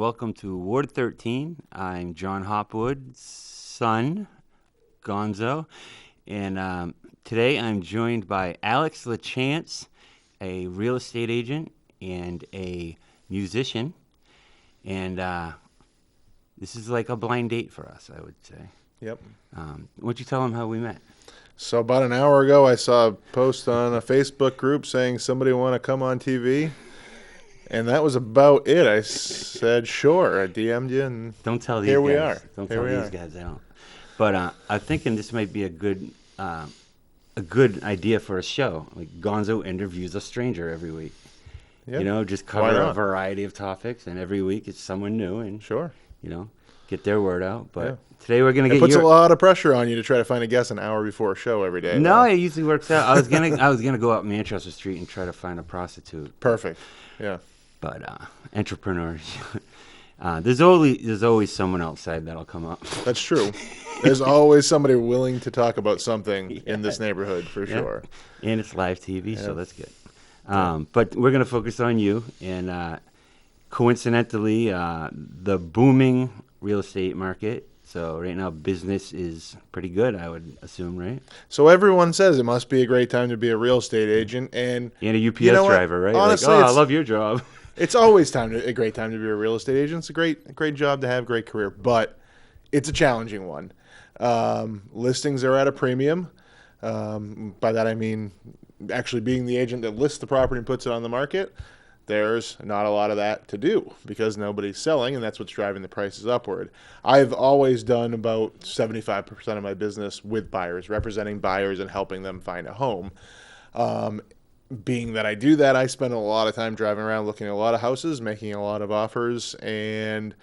welcome to Ward 13. I'm John Hopwood's son, Gonzo, and today I'm joined by Alex LaChance, a real estate agent and a musician, and this is like a blind date for us, I would say. Yep. Why don't you tell them how we met? So about an hour ago, I saw a post on a Facebook group saying somebody want to come on TV, and that was about it. I said sure. I DM'd you, and Don't tell these here guys. we are. Don't Here tell we these are. guys. I don't. But I'm thinking this might be a good idea for a show. Like Gonzo interviews a stranger every week. Yep. You know, just Why cover a not? variety of topics, and every week it's someone new, and Sure. you know, get their word out. But Yeah. today we're gonna It get puts your. a lot of pressure on you to try to find a guest an hour before a show every day. No, though. it usually works out. I was gonna go out Manchester Street and try to find a prostitute, Perfect. Yeah. but entrepreneurs. There's always someone outside that'll come up. That's true. There's always somebody willing to talk about something in this neighborhood for Yeah. sure. And it's live TV, so Yeah. that's good. But we're going to focus on you. And coincidentally, the booming real estate market. So right now, business is pretty good, I would assume, right? So everyone says it must be a great time to be a real estate agent, and And a UPS You know what? driver, right? Honestly, like, I it's- love your job. it's always a great time to be a real estate agent. It's a great job to have, great career, but it's a challenging one. Listings are at a premium. By that I mean actually being the agent that lists the property and puts it on the market. There's not a lot of that to do because nobody's selling, and that's what's driving the prices upward. I've always done about 75% of my business with buyers, representing buyers and helping them find a home. Being that I do that, I spend a lot of time driving around looking at a lot of houses, making a lot of offers, and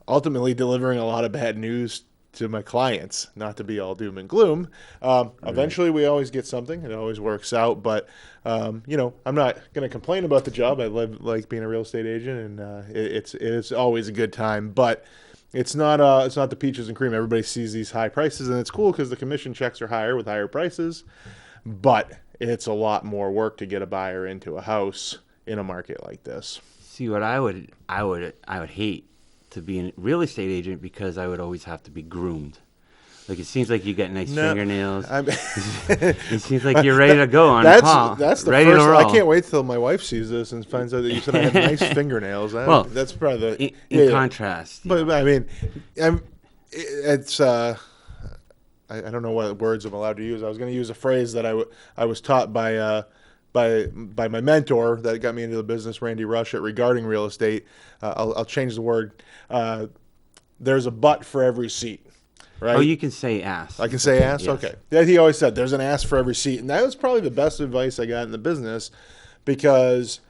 ultimately delivering a lot of bad news to my clients. Not to be all doom and gloom. Eventually, we always get something. It always works out. But, I'm not going to complain about the job. I like being a real estate agent, and it's always a good time. But it's not the peaches and cream. Everybody sees these high prices, and it's cool because the commission checks are higher with higher prices. But it's a lot more work to get a buyer into a house in a market like this. See, what I would hate to be a real estate agent because I would always have to be groomed. Like, it seems like you get nice fingernails. It seems like you're ready to go on call. That's the ready first. to roll. I can't wait till my wife sees this and finds out that you said I have nice fingernails. Well, That's probably in contrast. you But know. I mean, it's. I don't know what words I'm allowed to use. I was going to use a phrase that I was taught by my mentor that got me into the business, Randy Rush, regarding real estate. I'll change the word. There's a butt for every seat. Right? Oh, you can say ass. I can say ass? Yes. Okay. Yeah, he always said there's an ass for every seat. And that was probably the best advice I got in the business because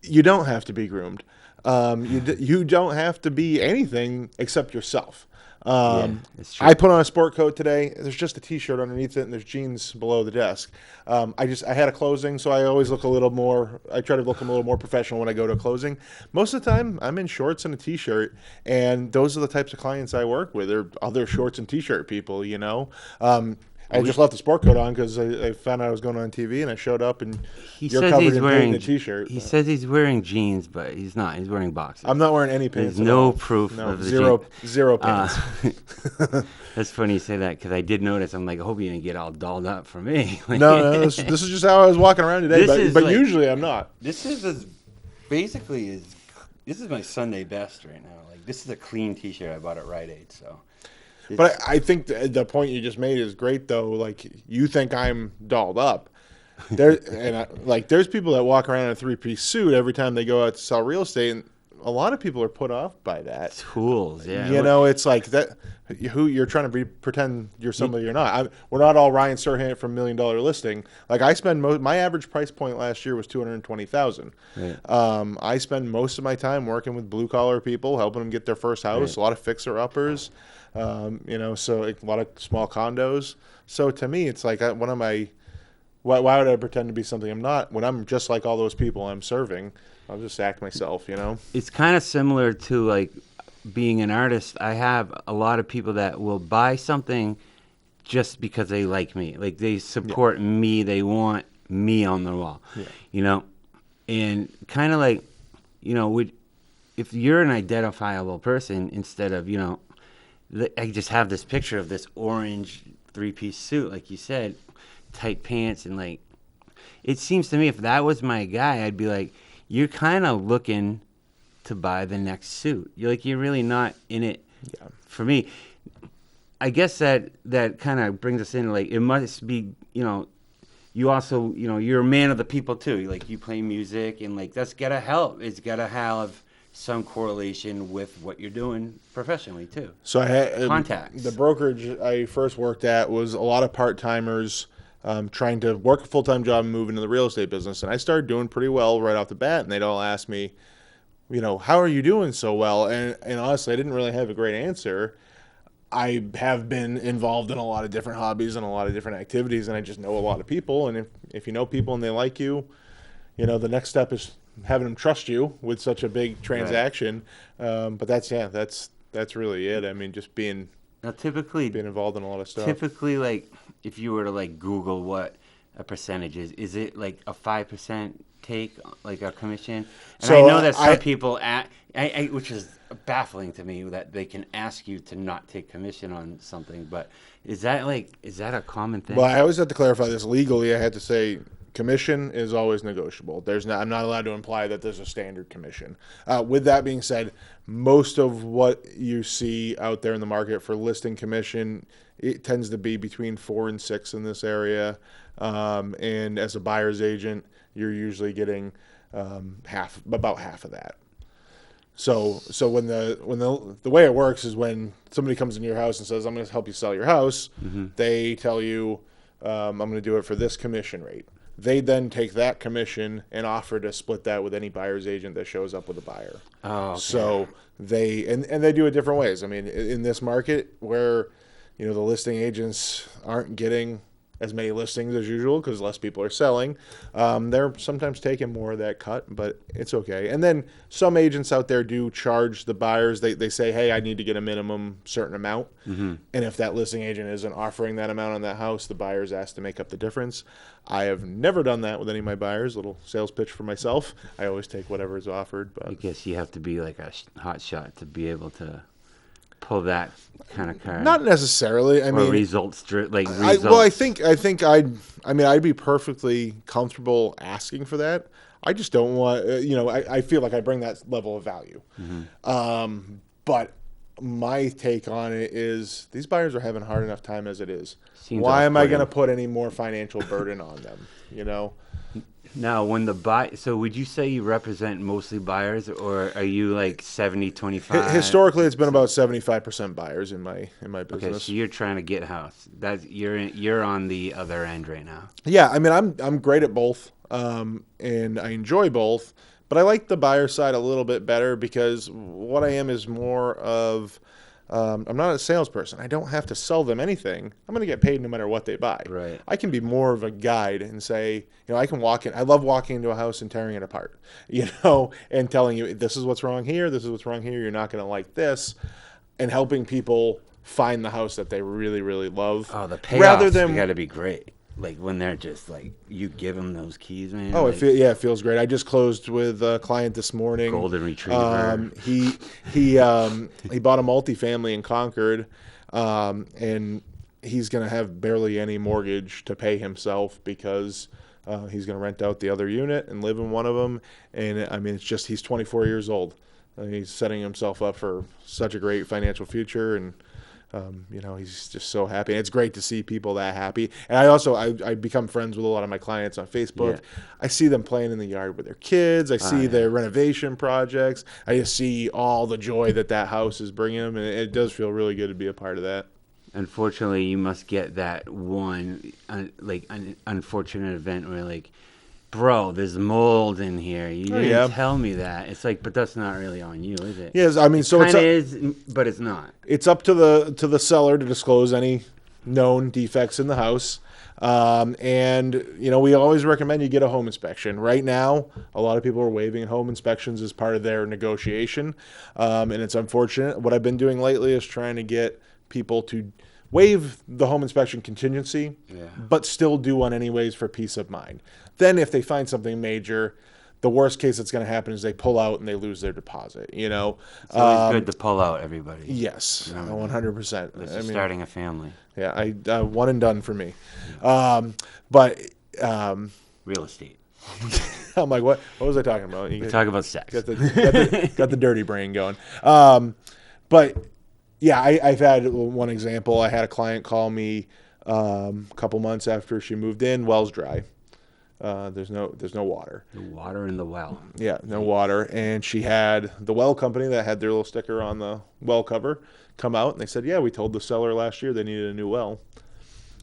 you don't have to be groomed. You don't have to be anything except yourself. that's true. I put on a sport coat today. There's just a T-shirt underneath it, and there's jeans below the desk. I had a closing, so I always look a little more. I try to look a little more professional when I go to a closing. Most of the time, I'm in shorts and a T-shirt, and those are the types of clients I work with. They're other shorts and T-shirt people, you know. I just left the sport coat on because I found out I was going on TV, and I showed up, and He you're says covered he's in paint wearing and a T-shirt. He says he's wearing jeans, but he's not. He's wearing boxers. I'm not wearing any pants. There's at no all. proof No, of the zero pants. That's funny you say that because I did notice. I'm like, I hope you didn't get all dolled up for me. No, this is just how I was walking around today. This But is like- usually I'm not. This is this is my Sunday best right now. Like, this is a clean T-shirt I bought at Rite Aid. So, But I think the point you just made is great, though. Like, you think I'm dolled up. There's people that walk around in a three-piece suit every time they go out to sell real estate, and a lot of people are put off by that. tools, yeah. You know, it's like that. Who you're trying to pretend you're somebody you're not. We're not all Ryan Serhant from $1 Million Listing. Like, I spend my average price point last year was $220,000. Right. I spend most of my time working with blue collar people, helping them get their first house. Right. A lot of fixer uppers. So a lot of small condos. So to me, it's like why would I pretend to be something I'm not when I'm just like all those people I'm serving? I'll just act myself, you know. It's kind of similar to like being an artist. I have a lot of people that will buy something just because they like me. Like, they support me. They want me on the wall. Yeah. You know, and kind of like, you know, if you're an identifiable person instead of, I just have this picture of this orange three-piece suit, like you said, tight pants, and like, it seems to me if that was my guy, I'd be like, you're kind of looking to buy the next suit. You're really not in it. Yeah. For me, I guess that kind of brings us in, like, it must be, you also, you're a man of the people too. Like, you play music, and like, that's gotta help. It's gotta have some correlation with what you're doing professionally too. So I had Contacts. the brokerage I first worked at was a lot of part-timers trying to work a full-time job and move into the real estate business. And I started doing pretty well right off the bat, and they'd all ask me, how are you doing so well? And honestly, I didn't really have a great answer. I have been involved in a lot of different hobbies and a lot of different activities, and I just know a lot of people. And if you know people and they like you, the next step is having them trust you with such a big transaction. Right. But that's really it. I mean, just being involved in a lot of stuff. Typically, like, if you were to like Google what a percentage is it like a 5% take, like a commission? And so I know that some people which is baffling to me that they can ask you to not take commission on something, but is that a common thing? Well, I always have to clarify this legally. I had to say commission is always negotiable. I'm not allowed to imply that there's a standard commission. With that being said, most of what you see out there in the market for listing commission, it tends to be between 4 and 6 in this area. And as a buyer's agent, you're usually getting about half of that. So when the way it works is when somebody comes into your house and says, I'm going to help you sell your house, they tell you, I'm going to do it for this commission rate. They then take that commission and offer to split that with any buyer's agent that shows up with a buyer. Oh, okay. So they do it different ways. I mean, in this market where, the listing agents aren't getting as many listings as usual because less people are selling, they're sometimes taking more of that cut, but it's okay. And then some agents out there do charge the buyers. They say, hey, I need to get a minimum certain amount. Mm-hmm. And if that listing agent isn't offering that amount on that house, the buyer's asked to make up the difference. I have never done that with any of my buyers. Little sales pitch for myself. I always take whatever is offered. But I guess you have to be like a hot shot to be able to pull that kind of card. Not necessarily. I mean, results. I think I'd be perfectly comfortable asking for that. I just don't want. I feel like I bring that level of value. Mm-hmm. But my take on it is these buyers are having a hard enough time as it is. Why am I going to put any more financial burden on them? Now, so would you say you represent mostly buyers, or are you like 70-25? Historically, it's been about 75% buyers in my business. Okay, so you're trying to get a house. You're on the other end right now. Yeah, I mean, I'm great at both, and I enjoy both, but I like the buyer side a little bit better because what I am is more of I'm not a salesperson. I don't have to sell them anything. I'm going to get paid no matter what they buy. Right. I can be more of a guide and say, I can walk in. I love walking into a house and tearing it apart, and telling you, this is what's wrong here. This is what's wrong here. You're not going to like this, and helping people find the house that they really, really love. Oh, the payoffs got to be great. Like when they're just like, you give them those keys, man. Oh, it feels great. I just closed with a client this morning. Golden Retriever. He bought a multifamily in Concord, and he's going to have barely any mortgage to pay himself because he's going to rent out the other unit and live in one of them. And I mean, he's 24 years old. He's setting himself up for such a great financial future, and he's just so happy. And it's great to see people that happy. And I become friends with a lot of my clients on Facebook. Yeah. I see them playing in the yard with their kids. I see their renovation projects. I just see all the joy that house is bringing them. And it does feel really good to be a part of that. Unfortunately, you must get that one, unfortunate event where like, bro, there's mold in here. You didn't tell me that. It's like, but that's not really on you, is it? Yes, I mean, so it is, but it's not. It's up to the seller to disclose any known defects in the house. And we always recommend you get a home inspection. Right now, a lot of people are waiving home inspections as part of their negotiation, and it's unfortunate. What I've been doing lately is trying to get people to waive the home inspection contingency, but still do one anyways for peace of mind. Then if they find something major, the worst case that's going to happen is they pull out and they lose their deposit. It's always good to pull out everybody. Yes, Remember 100%. This is starting a family. Yeah, one and done for me. But Real estate. I'm like, what was I talking about? We talk about sex. Got the dirty brain going. But yeah, I've had one example. I had a client call me a couple months after she moved in. Well's dry. There's no water. The water in the well. Yeah, no water. And she had the well company that had their little sticker on the well cover come out, and they said, yeah, we told the seller last year they needed a new well.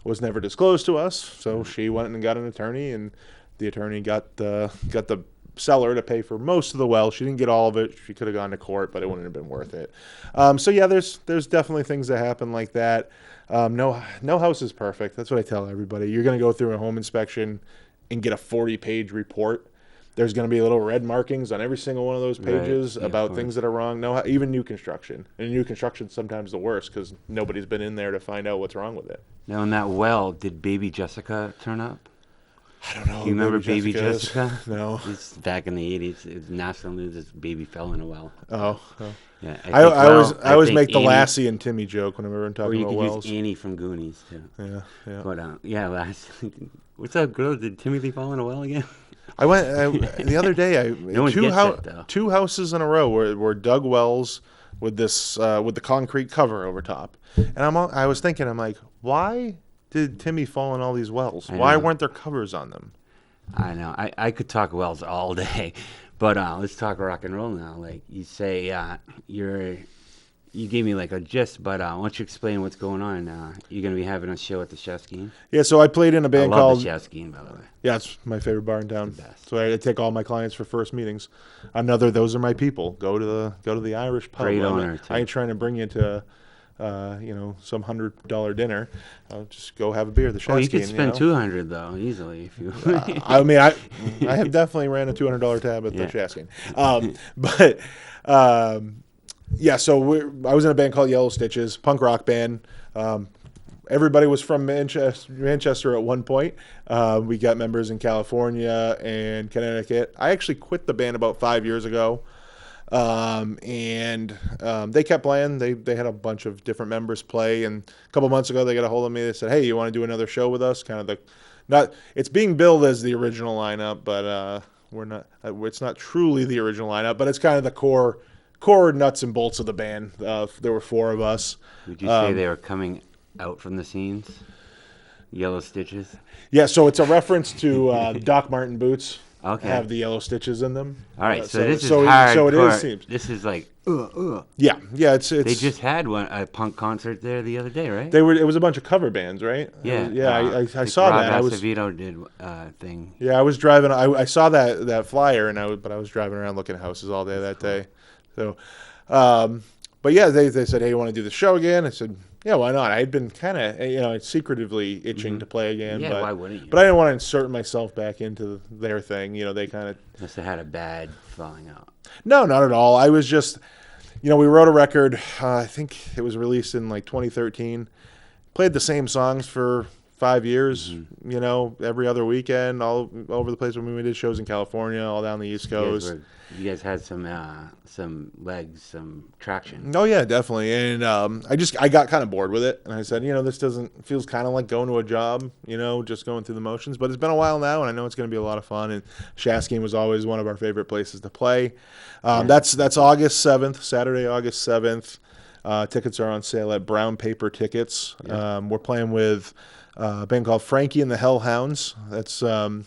Was never disclosed to us, so she went and got an attorney, and the attorney got the seller to pay for most of the well. She didn't get all of it. She could have gone to court, but it wouldn't have been worth it. So yeah, there's definitely things that happen like that. No house is perfect. That's what I tell everybody. You're going to go through a home inspection and get a 40-page report. There's going to be little red markings on every single one of those pages about things that are wrong. No, even new construction. And new construction's sometimes the worst because nobody's been in there to find out what's wrong with it. Now, in that well, did baby Jessica turn up? I don't know. You remember Baby Jessica? No. It's back in the 80s. It was national news. This baby fell in a well. Oh. Yeah. I always make the Lassie and Timmy joke whenever I'm talking about wells. Or you could use Annie from Goonies, too. Yeah. But, Lassie. What's up, girl? Did Timothy fall in a well again? I went the other day. Two houses in a row were dug wells with the concrete cover over top, and I was thinking, I'm like, why did Timmy fall in all these wells? Why weren't there covers on them? I know. I could talk wells all day, but let's talk rock and roll now. Like you say, you gave me like a gist, but why don't you explain what's going on? You're going to be having a show at the Chefskeen? Yeah, so I played in a band called the Chefskeen, by the way. Yeah, it's my favorite bar in town. So I take all my clients for first meetings. Those are my people. Go to the Irish pub. Great owner, too. I ain't trying to bring you to some $100 dinner. I'll just go have a beer at the Chefskeen. Oh, you could spend $200 though easily if you. I have definitely ran a $200 tab at the Chefskeen. Yeah, so I was in a band called Yellow Stitches, punk rock band. Everybody was from Manchester at one point. We got members in California and Connecticut. I actually quit the band about 5 years ago, and they kept playing. They had a bunch of different members play, and a couple months ago they got a hold of me. They said, "Hey, you want to do another show with us?" It's being billed as the original lineup, but we're not. It's not truly the original lineup, but it's kind of the core nuts and bolts of the band. There were four of us. Would you say they were coming out from the scenes? Yellow Stitches? Yeah, so it's a reference to Doc Martin boots. Okay. Have the yellow stitches in them. All right, so this is hardcore. So it is. This is like, Yeah. It's. They just had a punk concert there the other day, right? It was a bunch of cover bands, right? Yeah. I saw that. Acevedo did thing. Yeah, I was driving. I saw that flyer, but I was driving around looking at houses all day that day. So, but yeah, they said, "Hey, you want to do the show again?" I said, "Yeah, why not?" I had been kind of secretively itching to play again. Yeah, but, why wouldn't you? But I didn't want to insert myself back into their thing. They kind of must have had a bad falling out. No, not at all. I was just, we wrote a record. I think it was released in like 2013. Played the same songs for 5 years. Every other weekend, all over the place. When we did shows in California, all down the East Coast. You guys had some legs, some traction. Oh yeah, definitely. And I got kind of bored with it, and I said, this feels kind of like going to a job, just going through the motions. But it's been a while now, and I know it's going to be a lot of fun. And Chefskeen was always one of our favorite places to play. That's August 7th, Saturday, August 7th. Tickets are on sale at Brown Paper Tickets. Yeah. We're playing with a band called Frankie and the Hellhounds. That's I don't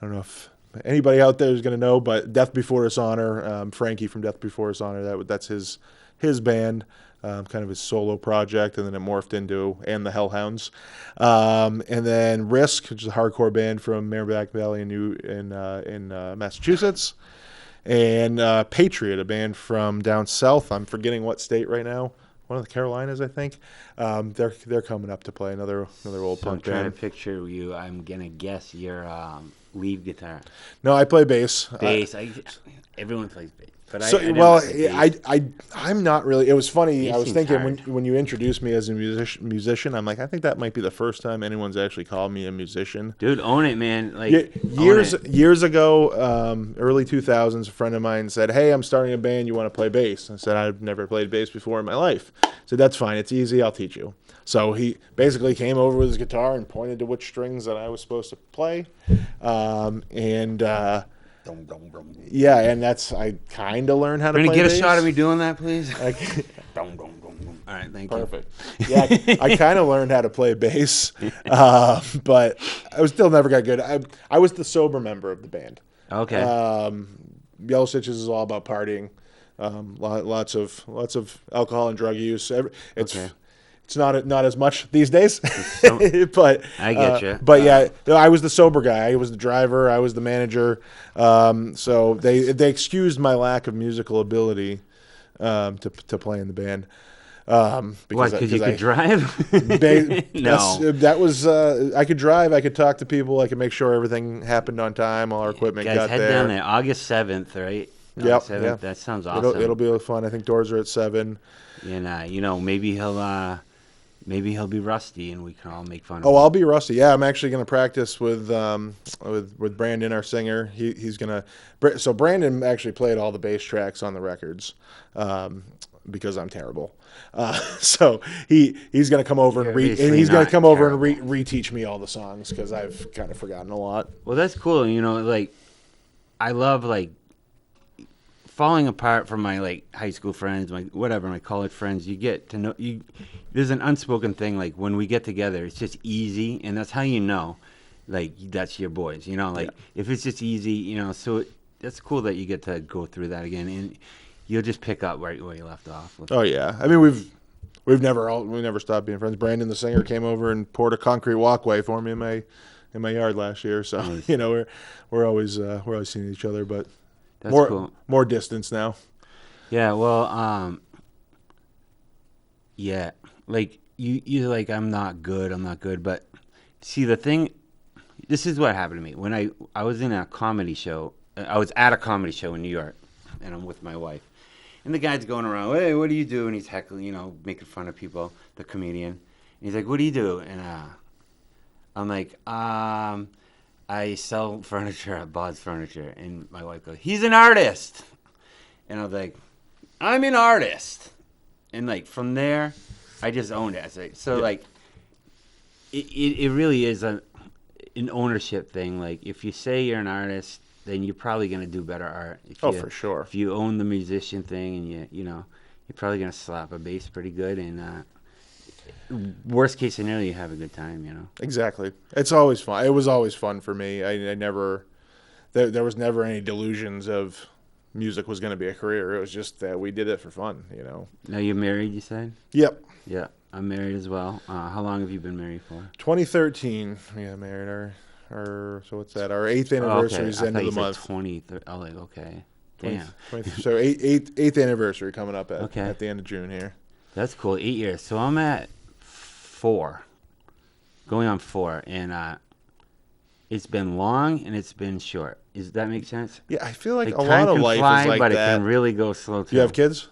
know if anybody out there is going to know, but Death Before Dishonor, Frankie from Death Before Dishonor, that's his band, kind of his solo project, and then it morphed into And the Hellhounds. And then Risk, which is a hardcore band from Merrimack Valley in Massachusetts. And Patriot, a band from down south. I'm forgetting what state right now. One of the Carolinas, I think. They're coming up to play another old punk band. I'm trying to picture you. I'm gonna guess you're lead guitar. No, I play bass. Bass. Everyone plays bass. but So I never well, played bass. I'm not really. It was funny. I Bass was seems thinking hard. when you introduced me as a musician, I'm like, I think that might be the first time anyone's actually called me a musician. Dude, own it, man. Yeah, Like, own years it. years ago, early 2000s, a friend of mine said, "Hey, I'm starting a band. You want to play bass?" I said, "I've never played bass before in my life." I said, "That's fine. It's easy. I'll teach you." So he basically came over with his guitar and pointed to which strings that I was supposed to play, and yeah, and that's I kind of learned how to Brandon, play get a bass. shot of me doing that, please. Like, All right, thank perfect. Yeah, I kind of learned how to play bass, but I was still never got good. I was the sober member of the band. you. Okay. Yellow Stitches is all about partying, lots of alcohol and drug use. It's Okay. it's not as much these days, So- but I get you. But yeah, I was the sober guy. I was the driver. I was the manager. So they excused my lack of musical ability to play in the band. What? Because you could drive? No. That was I could drive, I could talk to people, I could make sure everything happened on time, all our equipment Guys, got head there. down there. August 7th, right? Yep, August 7th. yeah. That sounds awesome. It'll be fun. I think doors are at 7. And, maybe he'll be rusty and we can all make fun of Oh, him. I'll be rusty. Yeah, I'm actually going to practice with Brandon, our singer. He's going to. So Brandon actually played all the bass tracks on the records, because I'm terrible. So he's going to come over and You're he's going not to come over terrible. and reteach me all the songs because I've kind of forgotten a lot. Well, that's cool. Like, I love, like, falling apart from my, like, high school friends, my college friends. You get to know, there's an unspoken thing, like, when we get together, it's just easy, and that's how you know, like, that's your boys, like, if it's just easy, so that's cool that you get to go through that again, and you'll just pick up right where you left off. Oh yeah, I mean we never stopped being friends. Brandon, the singer, came over and poured a concrete walkway for me in my yard last year. So Nice. we're always seeing each other, but That's more cool. more distance now. Yeah, well, yeah, like you're like, I'm not good, but see the thing, this is what happened to me when I was in a comedy show. I was at a comedy show in New York, and I'm with my wife, and the guy's going around, hey, what do you do? And he's heckling, making fun of people, the comedian. And he's like, what do you do? And I'm like, I sell furniture at Bob's Furniture, and my wife goes, he's an artist, and I was like, I'm an artist. And, like, from there, I just owned it. Like, it really is an ownership thing. Like, if you say you're an artist, then you're probably going to do better art. For sure. If you own the musician thing and you're probably going to slap a bass pretty good. And worst case scenario, you have a good time, Exactly. It's always fun. It was always fun for me. I never there was never any delusions of music was going to be a career. It was just that we did it for fun. Now you're married, you said? Yep. Yeah, I'm married as well. How long have you been married for? 2013. We got married. So what's that? Our 8th anniversary is I end thought of you the said month. 20. Oh, like, okay. 20 Damn. so eighth anniversary coming up Okay. at the end of June here. That's cool. 8 years. So I'm at 4, going on 4, and it's been long and it's been short. Does that make sense? Yeah, I feel like a Time lot of can life fly, is like but that. it can really go slow too. You have kids?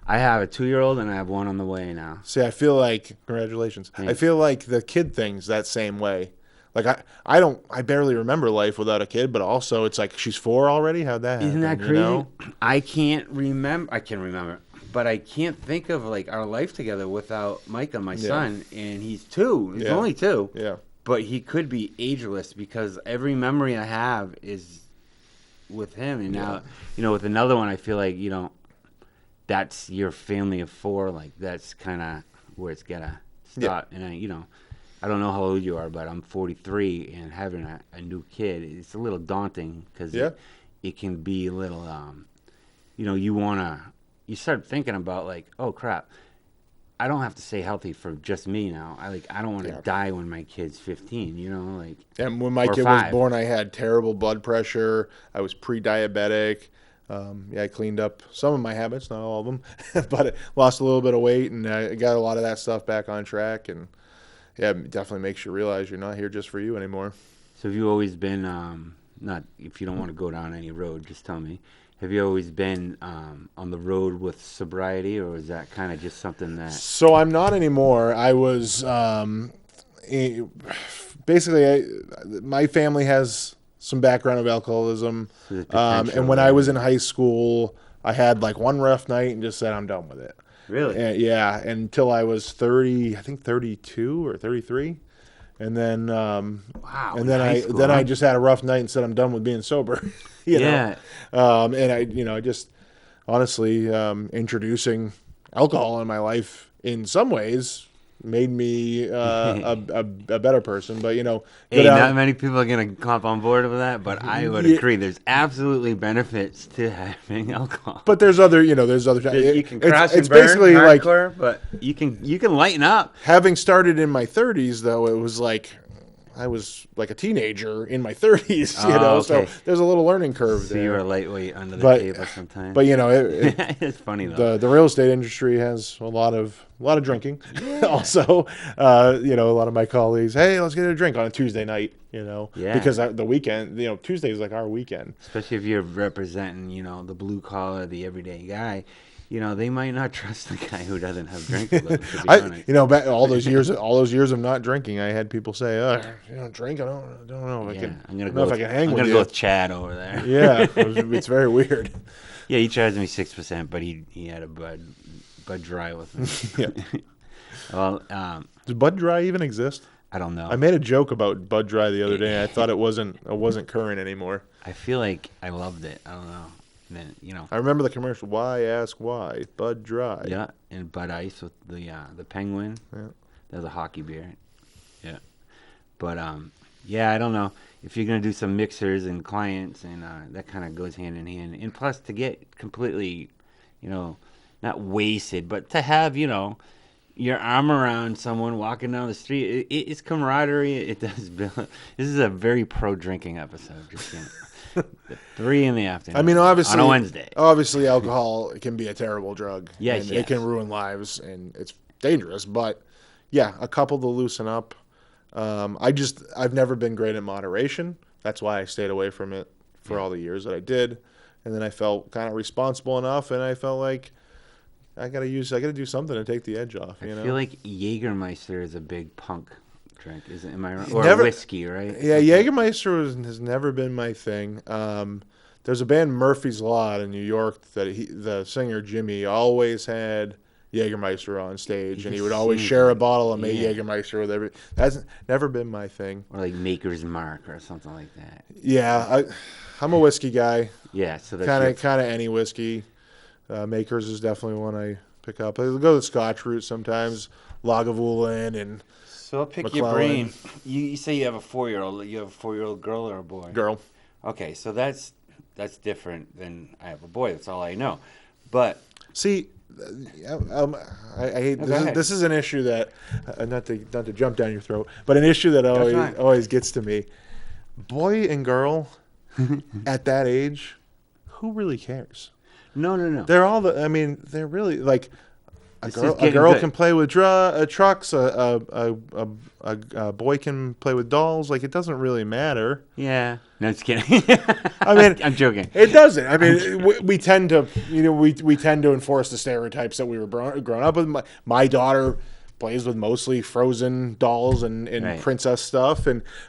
I have a 2-year-old and I have one on the way now. See, I feel like congratulations. I Thanks. feel like the kid thing's that same way. Like I barely remember life without a kid, but also it's like she's 4 already. How'd that happen? Isn't that you crazy? know? I can remember, but I can't think of like our life together without Micah, my son, and he's 2. He's Yeah. only 2. Yeah. But he could be ageless because every memory I have is with him. And now, with another one, I feel like, that's your family of 4. Like, that's kind of where it's got to stop. And, I don't know how old you are, but I'm 43, and having a new kid, it's a little daunting because it can be a little, you start thinking about, like, oh, crap. I don't have to stay healthy for just me now. I don't want to die when my kid's 15, like. And when my or kid 5. was born, I had terrible blood pressure. I was pre-diabetic. I cleaned up some of my habits, not all of them, but I lost a little bit of weight and I got a lot of that stuff back on track. And it definitely makes you realize you're not here just for you anymore. So have you always been not if you don't want to go down any road, just tell me. Have you always been on the road with sobriety, or is that kind of just something that? So I'm not anymore. I was basically my family has some background of alcoholism, So the and when I was in high school, I had like one rough night and just said I'm done with it. Really? And, yeah, until I was 30, I think 32 or 33. And then Wow. and then I just had a rough night and said I'm done with being sober. Yeah. And I just honestly introducing alcohol in my life in some ways made me a better person. But go Hey, down- not many people are gonna hop on board with that, but I would agree. There's absolutely benefits to having alcohol. but there's other you can crash it's and burn, basically like hardcore, but you can lighten up. having started in my 30s, though, it was like I was like a teenager in my 30s, Oh, so okay. there's a little learning curve So there. you were lightweight under the But- table sometimes. But it, it's funny though. the real estate industry has a lot of drinking. Also, a lot of my colleagues, hey, let's get a drink on a Tuesday night. Yeah. Because the weekend, Tuesday is like our weekend. Especially if you're representing, the blue collar, the everyday guy. They might not trust the guy who doesn't have drinking. To be honest. Back all those years of not drinking, I had people say, you don't drink? I don't know if I can. I'm gonna I don't go. know if I can hang I'm with gonna you. go with Chad over there. Yeah, it's very weird. Yeah, he charged me 6%, but he had a Bud Dry with me. Yeah. Well, Does Bud Dry even exist? I don't know. I made a joke about Bud Dry the other day. I thought it wasn't current anymore. I feel like I loved it. I don't know. And then, I remember the commercial. Why ask why? Bud Dry. yeah, and Bud Ice with the Penguin. Yeah. That was a hockey beer. Yeah, but yeah, I don't know if you're gonna do some mixers and clients, and that kind of goes hand in hand. And plus, to get completely, not wasted, but to have your arm around someone walking down the street, it's camaraderie. It does build. This is a very pro drinking episode. Just 3 in the afternoon. I mean, obviously, on a Wednesday. Obviously, alcohol can be a terrible drug. Yes, and yes. it can ruin lives, and it's dangerous. But yeah, a couple to loosen up. I've never been great at moderation. That's why I stayed away from it for all the years that I did. And then I felt kind of responsible enough, and I felt like I gotta do something to take the edge off. I feel like Jägermeister is a big punk drink. Am I right? Or Never- whiskey, right? Yeah, Jägermeister has never been my thing. There's a band, Murphy's Law, in New York, that the singer Jimmy always had Jägermeister on stage, and he would always share a bottle of Jägermeister with every. That's never been my thing. Or like Maker's Mark or something like that. Yeah, I'm a whiskey guy. Yeah, so that's Kind of any whiskey. Makers is definitely one I pick up. I go the Scotch route sometimes, Lagavulin and So I'll pick McClellan. your brain. You say you have a 4-year-old. You have a 4-year-old girl or a boy? girl. Okay, so that's different than I have a boy. That's all I know. But See, I hate go ahead. this is an issue that not to jump down your throat, but an issue that fine. always gets to me. Boy and girl at that age, who really cares? no. They're all they're really like a This is girl. A getting girl good. can play with trucks. A boy can play with dolls. Like it doesn't really matter. Yeah. No, just kidding. I mean, I'm joking. It doesn't. I mean, we tend to, we tend to enforce the stereotypes that we were grown up with. My daughter plays with mostly Frozen dolls and Right. princess stuff,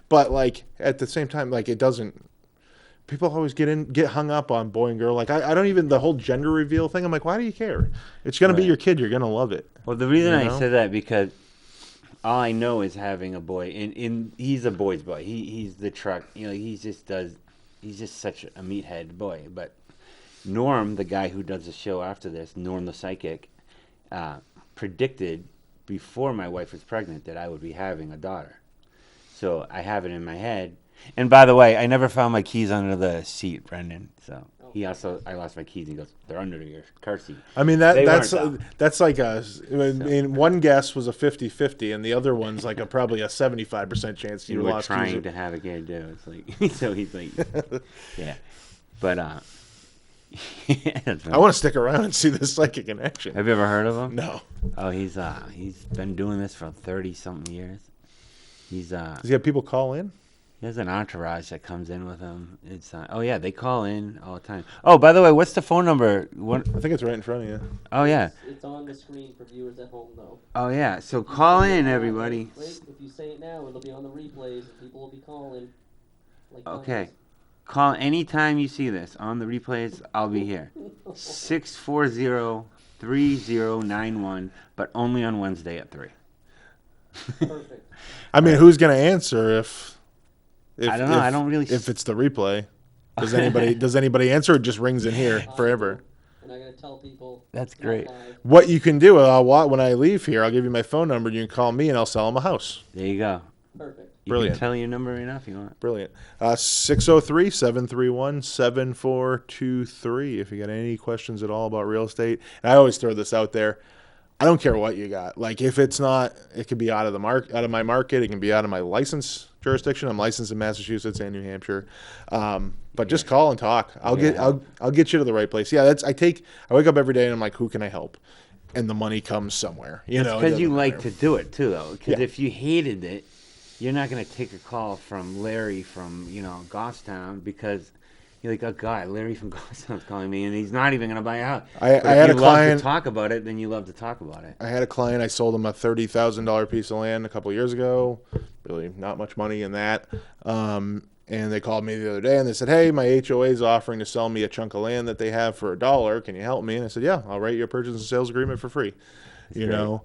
but like at the same time, like it doesn't. People always get hung up on boy and girl. Like I don't even the whole gender reveal thing. I'm like, why do you care? It's gonna be Right. your kid. You're gonna love it. Well, the reason You I know? said that because all I know is having a boy, and he's a boy's boy. He's the truck. He's just such a meathead boy. But Norm, the guy who does the show after this, Norm the psychic, predicted before my wife was pregnant that I would be having a daughter. So I have it in my head. And by the way, I never found my keys under the seat, Brendan. So I lost my keys. And he goes, they're under your car seat. I mean They that's weren't, that's like I mean, one guess was a 50-50, and the other one's like probably a 75% chance You you were lost. trying to have a kid too. It's like so he's like, yeah, but that's I funny. want to stick around and see this psychic in action. Have you ever heard of him? No. Oh, he's been doing this for 30 something years. He's Does he have people call in? He has an entourage that comes in with him. It's oh yeah, they call in all the time. Oh, by the way, what's the phone number? What? I think it's right in front of you. Oh yeah. It's on the screen for viewers at home, though. Oh yeah. So If you call say it in, now, everybody. Wait, if you say it now, it'll be on the replays, and people will be calling. Like Okay. Call anytime you see this on the replays. I'll be here. 640-3091, but only on Wednesday at 3. Perfect. I mean, who's going to answer if I don't know. I don't really. if it's the replay? Does anybody answer? Or it just rings in here forever. And I'm gonna tell people. That's it's not great. live. What you can do, when I leave here, I'll give you my phone number. You can call me, and I'll sell them a house. There you go. Perfect. You Brilliant. can tell your number right now if you want. Brilliant. 603-731-7423 if you got any questions at all about real estate. And I always throw this out there. I don't care what you got. Like if it's not, it could be out of my market. It can be out of my license jurisdiction. I'm licensed in Massachusetts and New Hampshire. But just call and talk. I'll get you to the right place. Yeah, I wake up every day and I'm like, who can I help? And the money comes somewhere. Because you like to do it too, though. Because Yeah. if you hated it, you're not going to take a call from Larry from Goffstown because you're like, oh God, Larry from Goffstown's calling me, and he's not even going to buy a house. I But had if a you love client. to talk about it, then you love to talk about it. I had a client. I sold him a $30,000 piece of land a couple of years ago. Really, not much money in that. And they called me the other day and they said, "Hey, my HOA is offering to sell me a chunk of land that they have for $1. Can you help me?" And I said, "Yeah, I'll write you a purchase and sales agreement for free." Yeah,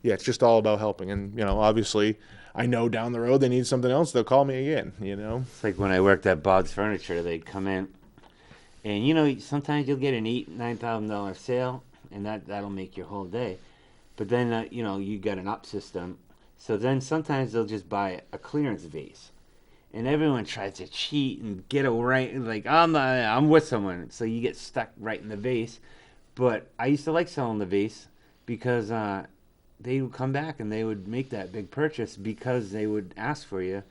it's just all about helping. And obviously, I know down the road they need something else. They'll call me again. It's like when I worked at Bob's Furniture, they'd come in, and sometimes you'll get an $9,000 sale, and that'll make your whole day. But then you got an up system, so then sometimes they'll just buy a clearance vase, and everyone tries to cheat and get it right. Like I'm with someone, so you get stuck right in the vase. But I used to like selling the vase because they would come back and they would make that big purchase because they would ask for you,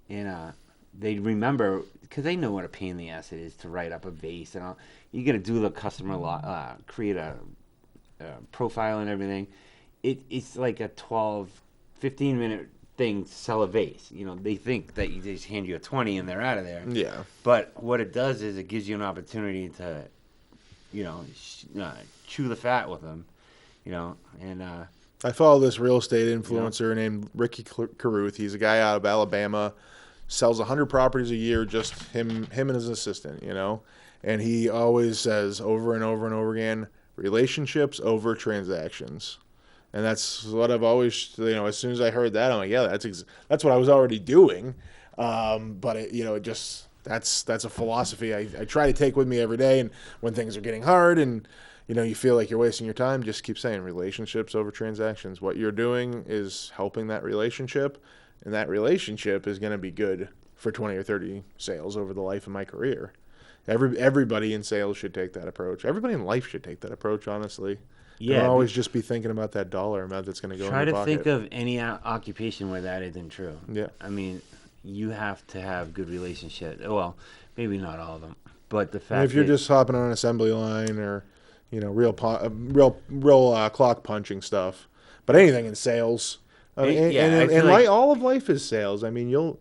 and they'd remember because they know what a pain in the ass it is to write up a vase and all. You got to do the customer create a profile and everything. It's like a 15-minute thing to sell a vase. They think that you just hand you a 20 and they're out of there. Yeah. But what it does is it gives you an opportunity to, chew the fat with them, and I follow this real estate influencer named Ricky Caruth. He's a guy out of Alabama, sells 100 properties a year, just him and his assistant, And he always says over and over and over again, relationships over transactions. And that's what I've always, as soon as I heard that, I'm like, yeah, that's what I was already doing. But that's a philosophy I try to take with me every day. And when things are getting hard and you feel like you're wasting your time, just keep saying relationships over transactions. What you're doing is helping that relationship, and that relationship is going to be good for 20 or 30 sales over the life of my career. Everybody in sales should take that approach. Everybody in life should take that approach, honestly. yeah, Don't always just be thinking about that dollar amount that's going to go try in your to pocket. think of any occupation where that isn't true. Yeah. I mean, you have to have good relationships. Well, maybe not all of them, but the fact And if you're that just hopping on an assembly line or real clock punching stuff, but anything in sales. I mean, Yeah, I feel like- all of life is sales. I mean, you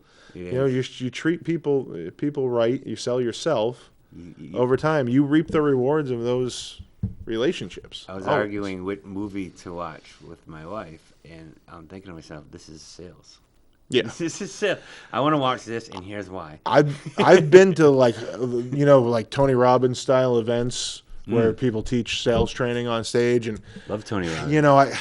treat people right. You sell yourself. Over time, you reap the rewards of those relationships. I was Always. arguing what movie to watch with my wife, and I'm thinking to myself, this is sales. Yeah. This is sales. I want to watch this, and here's why. I've been to like Tony Robbins style events where people teach sales training on stage, and Love Tony Robbins.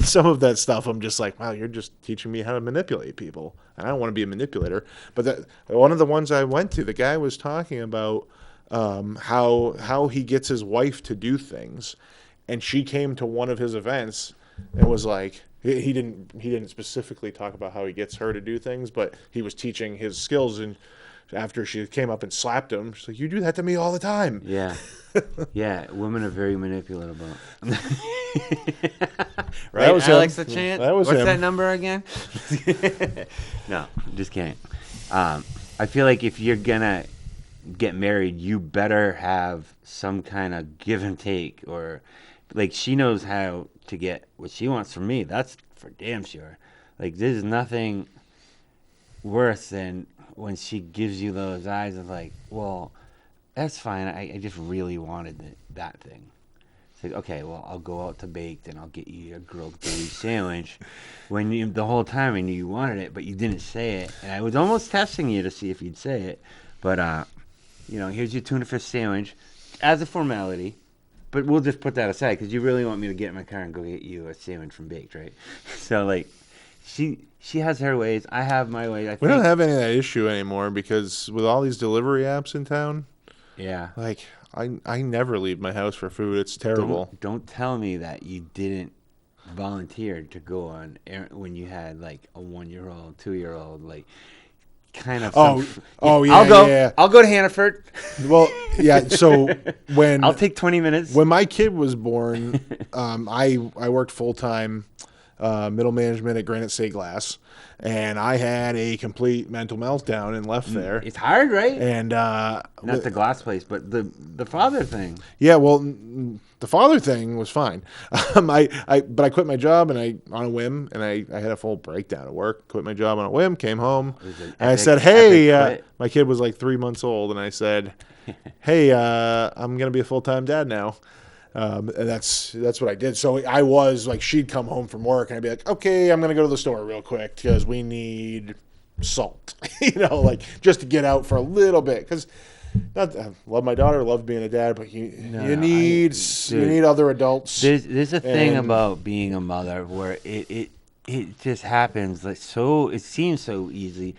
some of that stuff I'm just like, wow, you're just teaching me how to manipulate people, and I don't want to be a manipulator. But one of the ones I went to, the guy was talking about how he gets his wife to do things, and she came to one of his events and was like, he didn't specifically talk about how he gets her to do things, but he was teaching his skills. And after she came up and slapped him, she's like, "You do that to me all the time." Yeah. Yeah, women are very manipulative. Right, That was Alex him. LeChant? That was What's him. that number again? No, I'm just kidding. I feel like if you're going to get married, you better have some kind of give and take, or like she knows how to get what she wants from me. That's for damn sure. Like there's nothing worse than when she gives you those eyes of like, well, that's fine. I just really wanted that thing. It's like, okay, well, I'll go out to Baked and I'll get you a grilled beef sandwich. When the whole time I knew you wanted it, but you didn't say it, and I was almost testing you to see if you'd say it. But here's your tuna fish sandwich as a formality. But we'll just put that aside because you really want me to get in my car and go get you a sandwich from Baked, right? So like, she has her ways. I have my ways. We don't have any of that issue anymore because with all these delivery apps in town, Yeah. like I never leave my house for food. It's terrible. Don't tell me that you didn't volunteer to go on when you had like a 1-year-old, 2-year-old, like kind of. Yeah, I'll go. yeah. I'll go to Hannaford. Well, yeah. So when I'll take 20 minutes. when my kid was born, I worked full time middle management at Granite State Glass, and I had a complete mental meltdown and left there. It's hard, right? And Not the glass place, but the father thing. yeah, well, the father thing was fine. But I quit my job and on a whim, and I had a full breakdown at work. Quit my job on a whim, came home, and I said, "Hey," my kid was like 3 months old, and I said, "Hey, I'm gonna be a full-time dad now." And that's what I did. So I was like, she'd come home from work, and I'd be like, "Okay, I'm gonna go to the store real quick because we need salt," like just to get out for a little bit because. I love my daughter, love being a dad, but you need other adults. There's a thing about being a mother where it just happens like so. It seems so easy,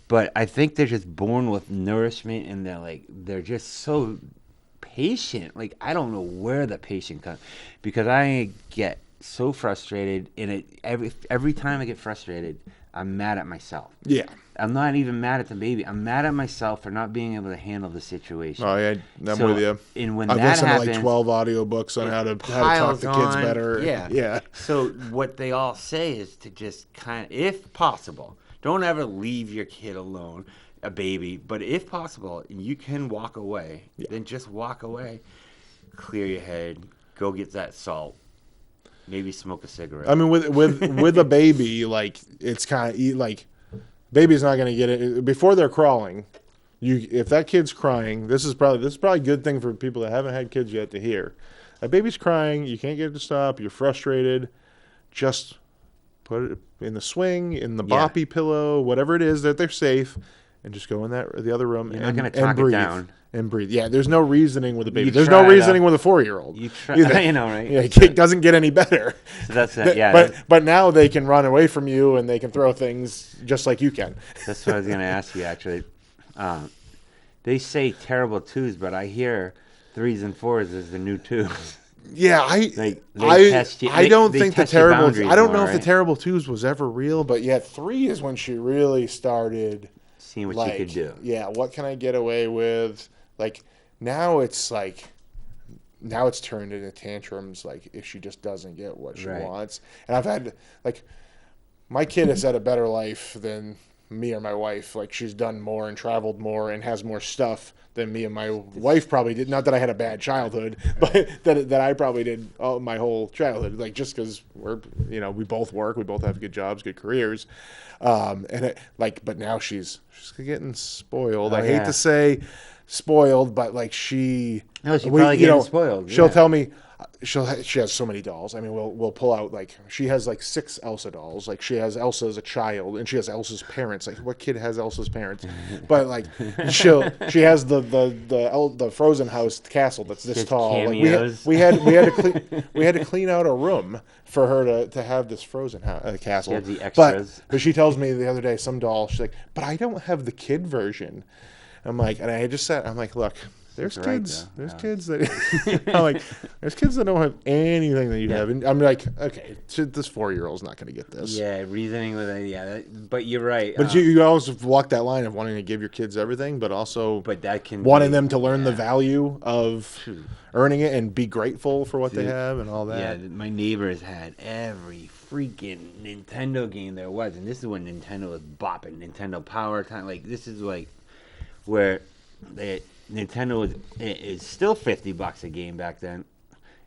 but I think they're just born with nourishment, and they're just so patient. Like I don't know where the patient comes, because I get so frustrated, and every time I get frustrated, I'm mad at myself. Yeah. I'm not even mad at the baby. I'm mad at myself for not being able to handle the situation. Oh yeah, I'm with you. And when I've that listened happens, to like 12 audiobooks on how to talk to kids better. Yeah. So what they all say is to just kind of, if possible, don't ever leave your kid alone, a baby. But if possible, you can walk away. Yeah. Then just walk away. Clear your head. Go get that salt. Maybe smoke a cigarette. I mean, with a baby, like it's kind of like. Baby's not going to get it before they're crawling. If that kid's crying, this is probably a good thing for people that haven't had kids yet to hear. A baby's crying, you can't get it to stop. You're frustrated. Just put it in the swing, in the boppy pillow, whatever it is that they're safe, and just go in the other room. You're not going to talk it down. And breathe. Yeah, there's no reasoning with a baby. There's no reasoning with a 4-year-old. You know, right? Yeah, it doesn't get any better. So that's it. Yeah. But now they can run away from you and they can throw things just like you can. That's what I was going to ask you, actually. They say terrible twos, but I hear 3s and 4s is the new 2s. Yeah, I don't think the terrible. I don't know if the terrible 2s was ever real, but yeah, 3 is when she really started seeing what she could do. Yeah, what can I get away with? Like now it's turned into tantrums. Like if she just doesn't get what she wants, and I've had like my kid has had a better life than me or my wife. Like she's done more and traveled more and has more stuff than me and my wife probably did. Not that I had a bad childhood, but that I probably did my whole childhood. Like just because we both work, we both have good jobs, good careers, but now she's getting spoiled. I hate to say spoiled, but like she's probably getting spoiled. She'll tell me. She has so many dolls. I mean, we'll pull out like she has like 6 Elsa dolls. Like she has Elsa as a child, and she has Elsa's parents. Like what kid has Elsa's parents? But like she has the Frozen house castle that's this tall. Like we had to clean out a room for her to have this Frozen castle. She had the extras. But she tells me the other day some doll. She's like, but I don't have the kid version. I'm like, and I just said, I'm like, look. There's kids. There's kids that there's kids that don't have anything that you have. And I'm like, okay, this 4-year-old's not going to get this. Yeah, reasoning with it. But you're right. But you always walk that line of wanting to give your kids everything, but also wanting them to learn the value of earning it and be grateful for what they have and all that. Yeah, my neighbors had every freaking Nintendo game there was, and this is when Nintendo was bopping. Nintendo Power Time. Like this is like where Nintendo is still $50 a game back then,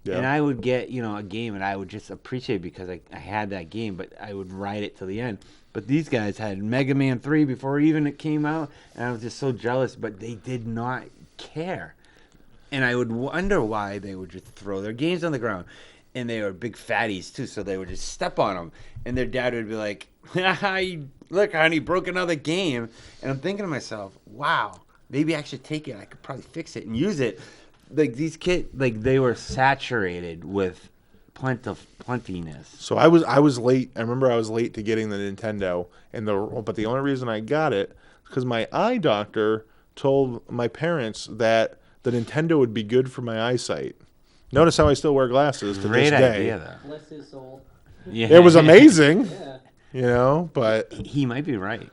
and I would get a game and I would just appreciate it because I had that game, but I would ride it to the end. But these guys had Mega Man 3 before even it came out, and I was just so jealous, but they did not care. And I would wonder why they would just throw their games on the ground. And they were big fatties, too, so they would just step on them. And their dad would be like, look, honey, broke another game. And I'm thinking to myself, wow, maybe I should take it. I could probably fix it and use it. Like, these kids, like, they were saturated with plentiness. So I was late. I remember I was late to getting the Nintendo, but the only reason I got it is because my eye doctor told my parents that the Nintendo would be good for my eyesight. Notice how I still wear glasses to Great this day. idea, though. Bless his soul. Yeah. It was amazing, Yeah. but He might be right.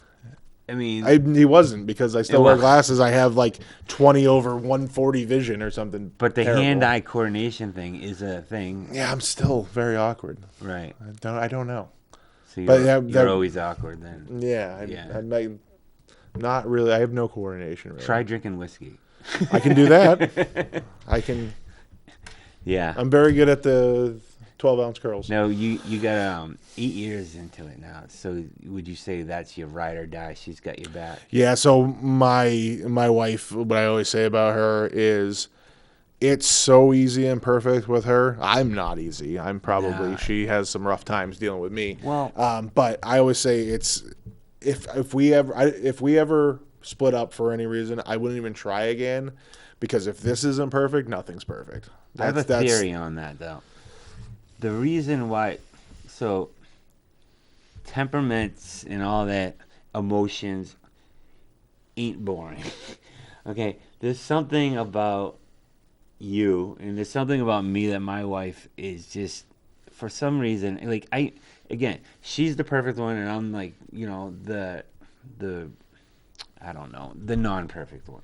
I mean, he wasn't, because I still wear Well- glasses. I have like 20 over 140 vision or something. but the terrible. hand-eye coordination thing is a thing, Yeah, I'm still very awkward. right? I don't know. So you're, But yeah, you're that- always awkward then. Yeah, Yeah. I'm not really. I have no coordination. Really. Try drinking whiskey. I can do that. I can. Yeah. I'm very good at the 12-ounce curls. No, you got 8 years into it now. So would you say that's your ride or die? She's got your back. Yeah. So my wife, what I always say about her is, it's so easy and perfect with her. I'm not easy. I'm probably Nah. She has some rough times dealing with me. Well- but I always say it's if we ever split up for any reason, I wouldn't even try again, because if this isn't perfect, nothing's perfect. I have a theory on that, though. The reason why, so temperaments and all that, emotions ain't boring. Okay, there's something about you, and there's something about me that my wife is just, for some reason, like again, she's the perfect one, and I'm like, the I don't know, the non-perfect one.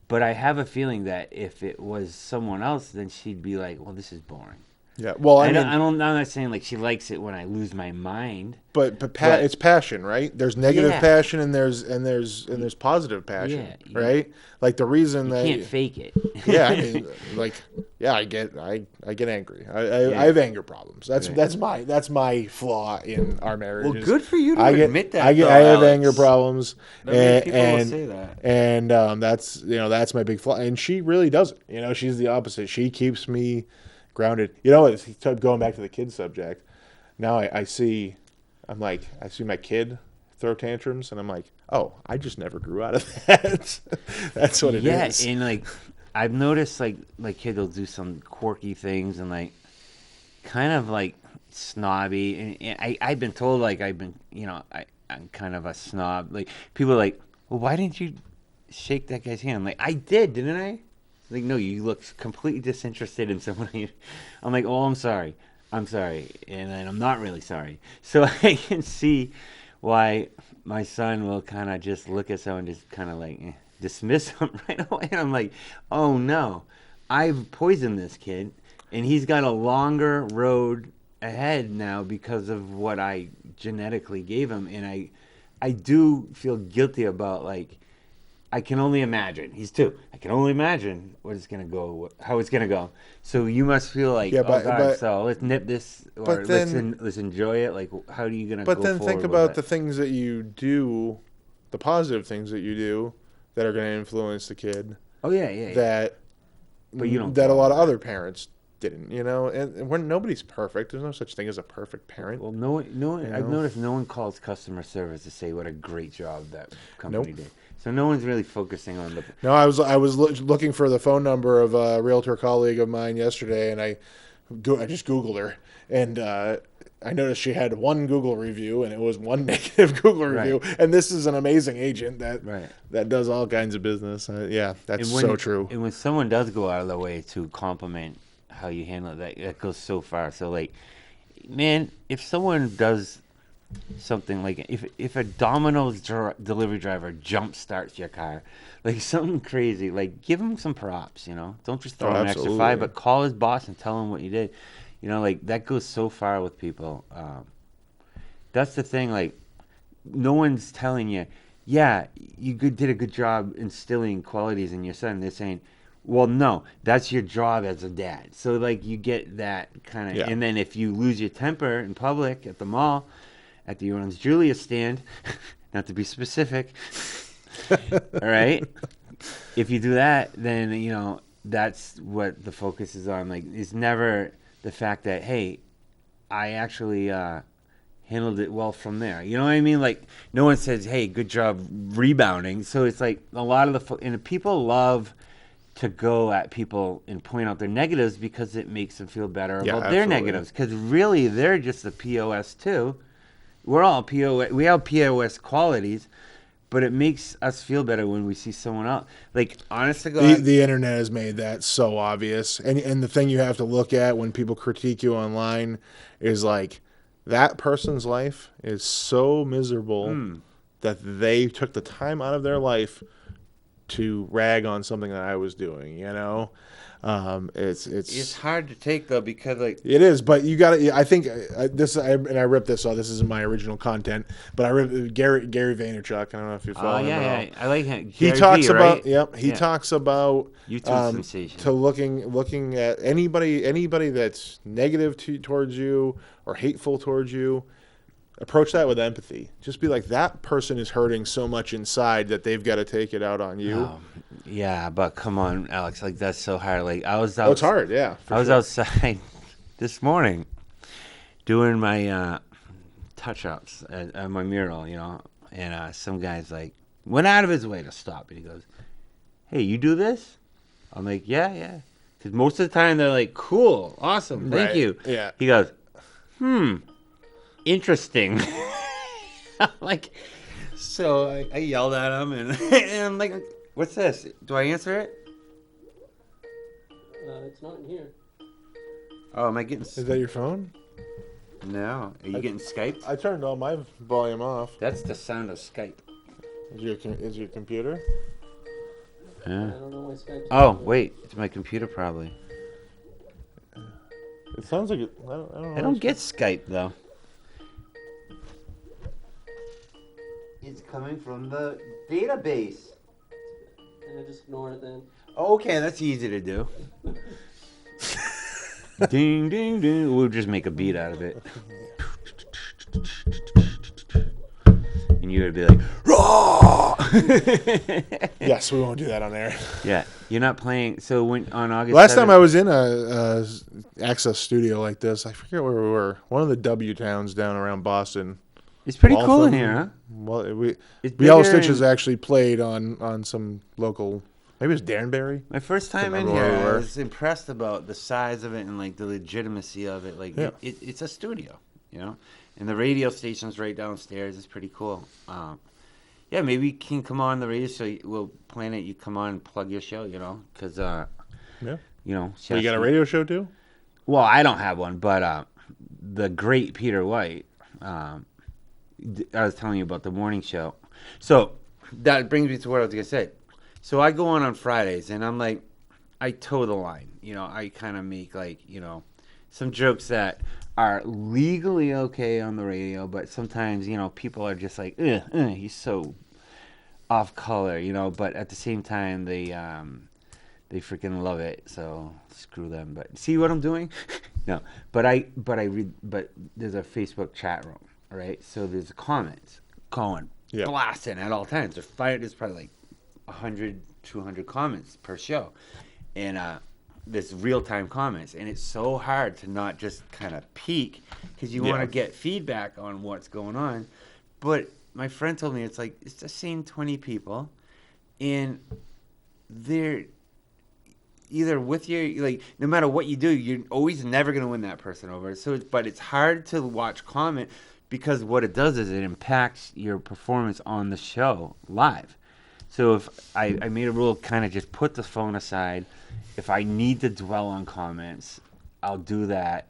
But I have a feeling that if it was someone else, then she'd be like, well, this is boring. Yeah. Well, I mean, I'm not saying like she likes it when I lose my mind. but it's passion, right? There's negative Yeah. passion and there's positive passion, Yeah, you- right? Like the reason You that can't fake it. yeah, I mean, like, yeah, I get angry. I Yeah. have anger problems. That's Right. that's my flaw in our marriage. Well, is good for you to I get admit that. I have Alex. anger problems, Not many and people will and, say that. and that's my big flaw. And she really doesn't. She's the opposite. She keeps me grounded. Going back to the kid subject. Now I see my kid throw tantrums, and I'm like, oh, I just never grew out of that. That's what it is. Yeah, and like I've noticed like kids will do some quirky things and like kind of like snobby, and I've been told like I'm kind of a snob. Like people are like, well, why didn't you shake that guy's hand? I'm like, I didn't I? Like, no, you look completely disinterested in someone. I'm like, oh, I'm sorry, and then I'm not really sorry. So I can see why my son will kind of just look at someone, just kind of like dismiss them right away. And I'm like, oh no, I've poisoned this kid, and he's got a longer road ahead now because of what I genetically gave him. And I do feel guilty about, like, I can only imagine. He's 2. I can only imagine how it's gonna go. So you must feel like, Yeah, oh God, so let's nip this, or but then- let's enjoy it. Like, how are you gonna? But go then think forward about with the it? things that you do, the positive things that you do that are going to influence the kid. Oh yeah. That But you don't that a follow lot of that. other parents didn't. And when nobody's perfect, there's no such thing as a perfect parent. Well, no one. I've know? noticed no one calls customer service to say what a great job that company Nope. did. So no one's really focusing on the. No, I was looking for the phone number of a realtor colleague of mine yesterday, and I just Googled her, and I noticed she had one Google review, and it was one negative Google review. Right. And this is an amazing agent Right. that does all kinds of business. Yeah, that's And when- so true. And when someone does go out of their way to compliment how you handle it, that goes so far. So like, man, if someone does something like if a Domino's delivery driver jump starts your car, like something crazy, like give him some props. Don't just throw Oh, him an extra absolutely. 5, but call his boss and tell him what you did. Like that goes so far with people. That's the thing. Like, no one's telling you, yeah, you did a good job instilling qualities in your son. They're saying, well, no, that's your job as a dad. So like you get that kind of, Yeah. and then if you lose your temper in public at the mall, at the Orange Julius stand, not to be specific, all right? If you do that, then, you know, that's what the focus is on. Like, it's never the fact that, hey, I actually handled it well from there. You know what I mean? Like, no one says, hey, good job rebounding. So it's like a lot of and people love to go at people and point out their negatives because it makes them feel better Yeah, about their absolutely. negatives. Because really, they're just the POS too. We're all POS. We have POS qualities, but it makes us feel better when we see someone else. Like, honest to God, The internet has made that so obvious. And the thing you have to look at when people critique you online is like, that person's life is so miserable that they took the time out of their life to rag on something that I was doing, you know? it's hard to take though because like It is, but you got to. I think I ripped this off. This isn't my original content, but I ripped Gary Vaynerchuk. I don't know if you follow him at all. I like him. He Gary talks Vee, about right? yep. He Yeah. talks about YouTube sensation. to looking at anybody that's negative towards you or hateful towards you. Approach that with empathy. Just be like, that person is hurting so much inside that they've got to take it out on you. Yeah, but come on, Alex. Like, that's so hard. Like, I was Oh, it's hard, yeah. for I was sure. outside this morning doing my touch-ups at my mural, you know, and some guy's like went out of his way to stop, and he goes, "Hey, you do this?" I'm like, "Yeah." Because most of the time they're like, "Cool, awesome, thank Right, you." yeah. He goes, interesting. I'm like, so I yelled at him, and, and I'm like, "What's this? Do I answer it?" It's not in here. Oh, am I getting? Is that your phone? No. Are you getting Skyped? I turned all my volume off. That's the sound of Skype. Is your computer? I Yeah. don't know why Skype's Oh, not wait. It's my computer, probably. It sounds like I don't know. I don't get Skype, though. It's coming from the database. Yeah, just ignore it then. Okay, that's easy to do. Ding, ding, ding. We'll just make a beat out of it. And you would be like, raw! Yes, we won't do that on air. Yeah, you're not playing. So when on August Last time 7th I was in a Access studio like this, I forget where we were. One of the W towns down around Boston. it's pretty cool in Waltham. here, huh? Well, It's Yellow bigger Stitches and- actually played on some local. Maybe it was Danbury. My first time in remember here, where we I were. was impressed about the size of it and like the legitimacy of it. Like Yeah. it's a studio, you know, and the radio station's right downstairs. It's pretty cool. Yeah, maybe you can come on the radio show. We'll plan it. You come on and plug your show, you know, because Yeah. you know. So you got a radio show too? Well, I don't have one, but the great Peter White. I was telling you about the morning show. So that brings me to what I was gonna say. So I go on Fridays, and I'm like, I toe the line. You know, I kind of make like, you know, some jokes that are legally okay on the radio, but sometimes, you know, people are just like, he's so off color, you know. But at the same time, they freaking love it. So screw them. But see what I'm doing? No, but there's a Facebook chat room, right? So there's comments going Yeah. blasting at all times. There's probably like 100, 200 comments per show, and there's real-time comments, and it's so hard to not just kind of peek because you want Yeah. to get feedback on what's going on. But my friend told me it's the same 20 people, and they're either with you, like, no matter what you do, you're always never going to win that person over. So, but it's hard to watch comment because what it does is it impacts your performance on the show live. So if I made a rule, kind of just put the phone aside. If I need to dwell on comments, I'll do that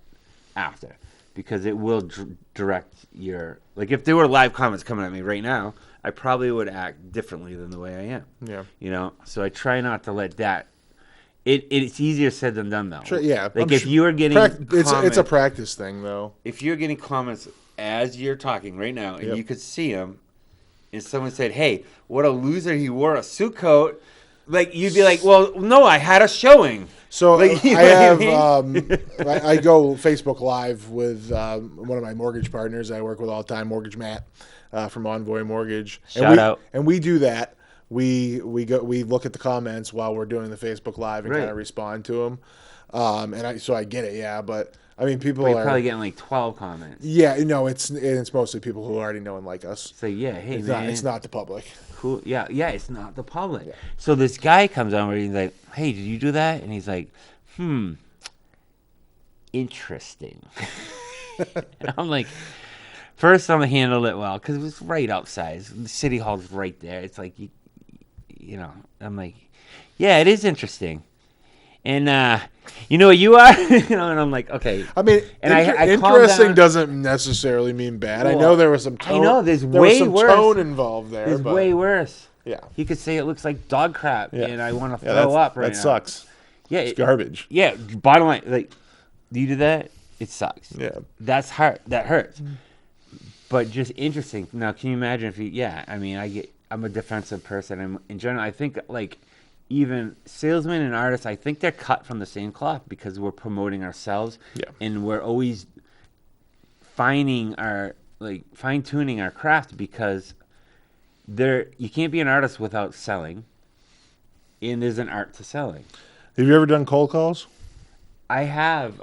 after because it will direct your, like, if there were live comments coming at me right now, I probably would act differently than the way I am. Yeah. You know, so I try not to let that. It's easier said than done, though. Sure, yeah. Like I'm if sure- you were getting it's a practice thing though. if you're getting comments as you're talking right now, and Yep. you could see them, and someone said, "Hey, what a loser! He wore a suit coat." Like you'd be like, "Well, no, I had a showing." So Like, you I know what I have I go Facebook Live with one of my mortgage partners I work with all the time, Mortgage Matt from Envoy Mortgage. Shout out. And we do that. We look at the comments while we're doing the Facebook Live and Right. kind of respond to them. So I get it, yeah. But I mean, people But you're are probably getting like 12 comments. yeah. No, it's mostly people who already know and like us. So yeah, hey It's man, not it's not the public. cool. Yeah, it's not the public. So this guy comes on where he's like, "Hey, did you do that?" And he's like, interesting. And I'm like, first I'm gonna handle it well because it was right outside. The city hall's right there. It's like, you know, I'm like, yeah, it is interesting. And you know what you are, you know, and I'm like, okay. I mean, And I calmed interesting down. doesn't necessarily mean bad. I Well, know there was some tone. I know, there's there was way some worse. tone involved there. It's but way worse. yeah, He could say it looks like dog crap, Yeah. and I want to yeah, throw up right that now. sucks. Yeah, It's garbage. Yeah, bottom line, like, do you do that? It sucks. Yeah. That's hard. That hurts. But just interesting. Now, can you imagine if you? Yeah, I mean, I'm a defensive person. I'm in general. I think like even salesmen and artists, I think they're cut from the same cloth because we're promoting ourselves. Yeah. And we're always fine-tuning our craft because you can't be an artist without selling, and there's an art to selling. Have you ever done cold calls? I have.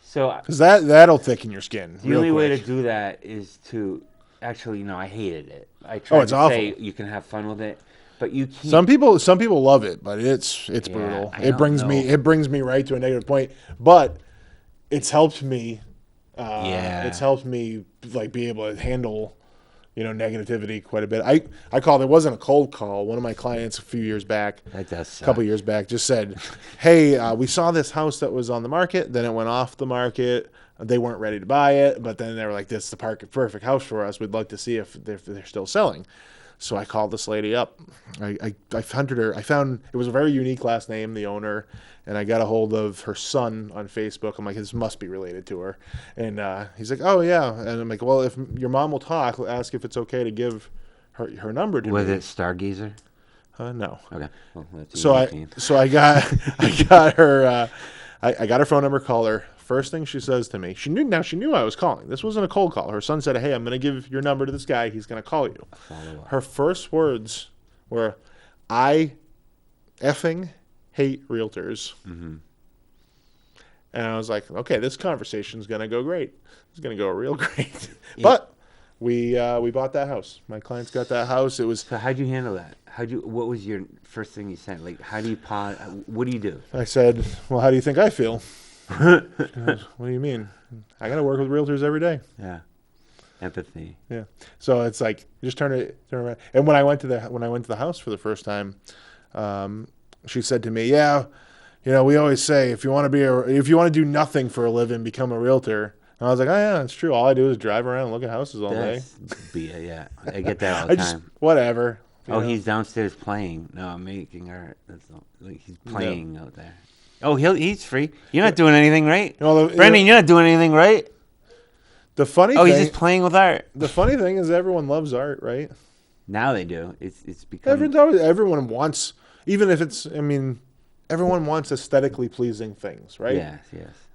So Because that'll thicken your skin. the real only way quick. to do that is to actually, no, I hated it. I tried it's to say awful. you can have fun with it, but you can't. Some people love it, but it's brutal. I It don't brings know. me right to a negative point. But it's helped me. It's helped me like be able to handle, negativity quite a bit. I called. It wasn't a cold call. One of my clients a few years back, That does suck. a couple years back, just said, "Hey, we saw this house that was on the market. Then it went off the market. They weren't ready to buy it, but then they were like, "This is the perfect house for us. We'd like to see if they're still selling." So I called this lady up. I hunted her. I found it was a very unique last name, the owner, and I got a hold of her son on Facebook. I'm like, this must be related to her. And he's like, oh, yeah. And I'm like, well, if your mom will talk, ask if it's okay to give her number to Was me. it Stargazer? No. Okay. Well, that's So I got her I got her phone number, call her. First thing she says to me, she knew I was calling. This wasn't a cold call. Her son said, "Hey, I'm going to give your number to this guy. He's going to call you." Her first words were, "I effing hate realtors." Mm-hmm. And I was like, "Okay, this conversation's going to go great. It's going to go real great." But we bought that house. My clients got that house. It was So how'd you handle that? What was your first thing you said? Like, how do you what do you do? I said, "Well, how do you think I feel?" She goes, "What do you mean? I got to work with realtors every day." Yeah. Empathy. Yeah. So it's like just turn around. And when I went to the house for the first time, she said to me, "Yeah, we always say if you want to do nothing for a living, become a realtor." And I was like, "Oh yeah, that's true. All I do is drive around and look at houses all day." Yeah. I get that all the time. Whatever. Oh, he's downstairs playing. No, I'm making art. That's not, like he's playing out there. Oh, he's free. You're not doing anything right, Well, Brendan. You're not doing anything right. The funny Oh, thing. he's just playing with art. The funny thing is everyone loves art, right? Now they do. It's become. Everyone wants, even if it's. I mean, everyone wants aesthetically pleasing things, right? Yes.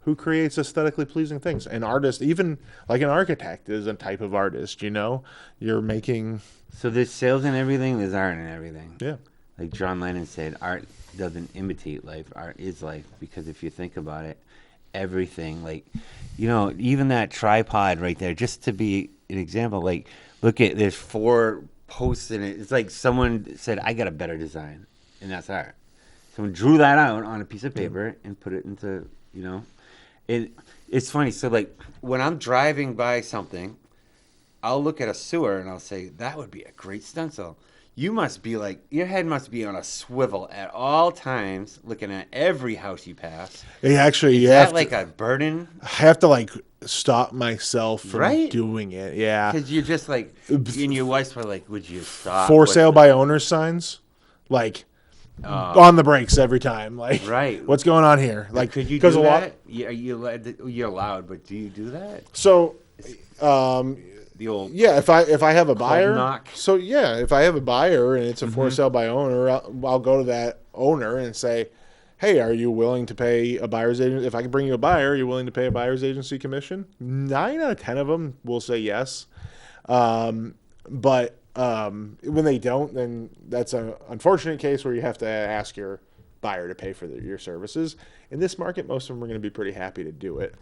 Who creates aesthetically pleasing things? An artist, even like an architect, is a type of artist. You're making. So there's sales and everything. There's art and everything. Yeah. Like John Lennon said, art doesn't imitate life. Art is life. Because if you think about it, everything, like, even that tripod right there, just to be an example, like, look at, there's 4 posts in it. It's like someone said, I got a better design. And that's art. Someone drew that out on a piece of paper and put it into, it's funny. So, like, when I'm driving by something, I'll look at a sewer and I'll say, that would be a great stencil. You must be like, your head must be on a swivel at all times, looking at every house you pass. You Is have that like a burden? I have to like stop myself from Right? doing it. Yeah. Because you're just like, and your wife's probably like, would you stop? For What's sale the- by owner signs, like on the brakes every time. Like, Right. what's going on here? Like, Could you because do a lot. that? You're allowed, but do you do that? So, the old Yeah, if I have a buyer, knock. so yeah, if I have a buyer and it's a for sale by owner, I'll go to that owner and say, "Hey, are you willing to pay a buyer's agent? If I can bring you a buyer, are you willing to pay a buyer's agency commission?" 9 out of 10 of them will say yes, but when they don't, then that's an unfortunate case where you have to ask your buyer to pay for your services. In this market, most of them are going to be pretty happy to do it.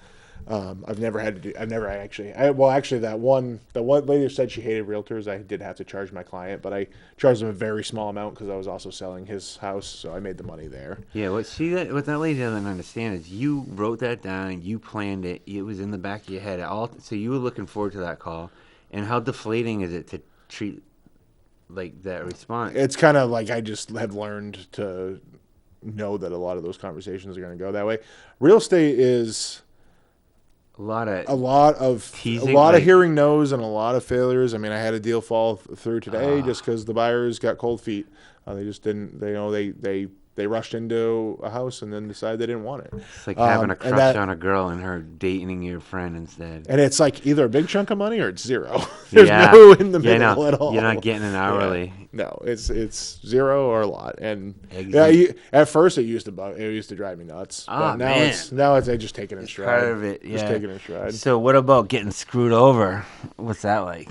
I've never had to do. Actually, the one lady who said she hated realtors, I did have to charge my client, but I charged him a very small amount because I was also selling his house, so I made the money there. Yeah, what that lady doesn't understand is you wrote that down, you planned it, it was in the back of your head, so you were looking forward to that call, and how deflating is it to treat like that response? It's kind of like I just have learned to know that a lot of those conversations are going to go that way. Real estate is A lot of teasing, of hearing no's and a lot of failures. I mean, I had a deal fall through today just because the buyers got cold feet. They just didn't. They rushed into a house and then decided they didn't want it. It's like having a crush on a girl and her dating your friend instead. And it's like either a big chunk of money or it's zero. There's no in the middle at all. You're not getting an hourly. Yeah. No, it's zero or a lot. And at first it used to drive me nuts. But now it's I just take it in stride. Part of it, yeah. Just take it in stride. So what about getting screwed over? What's that like?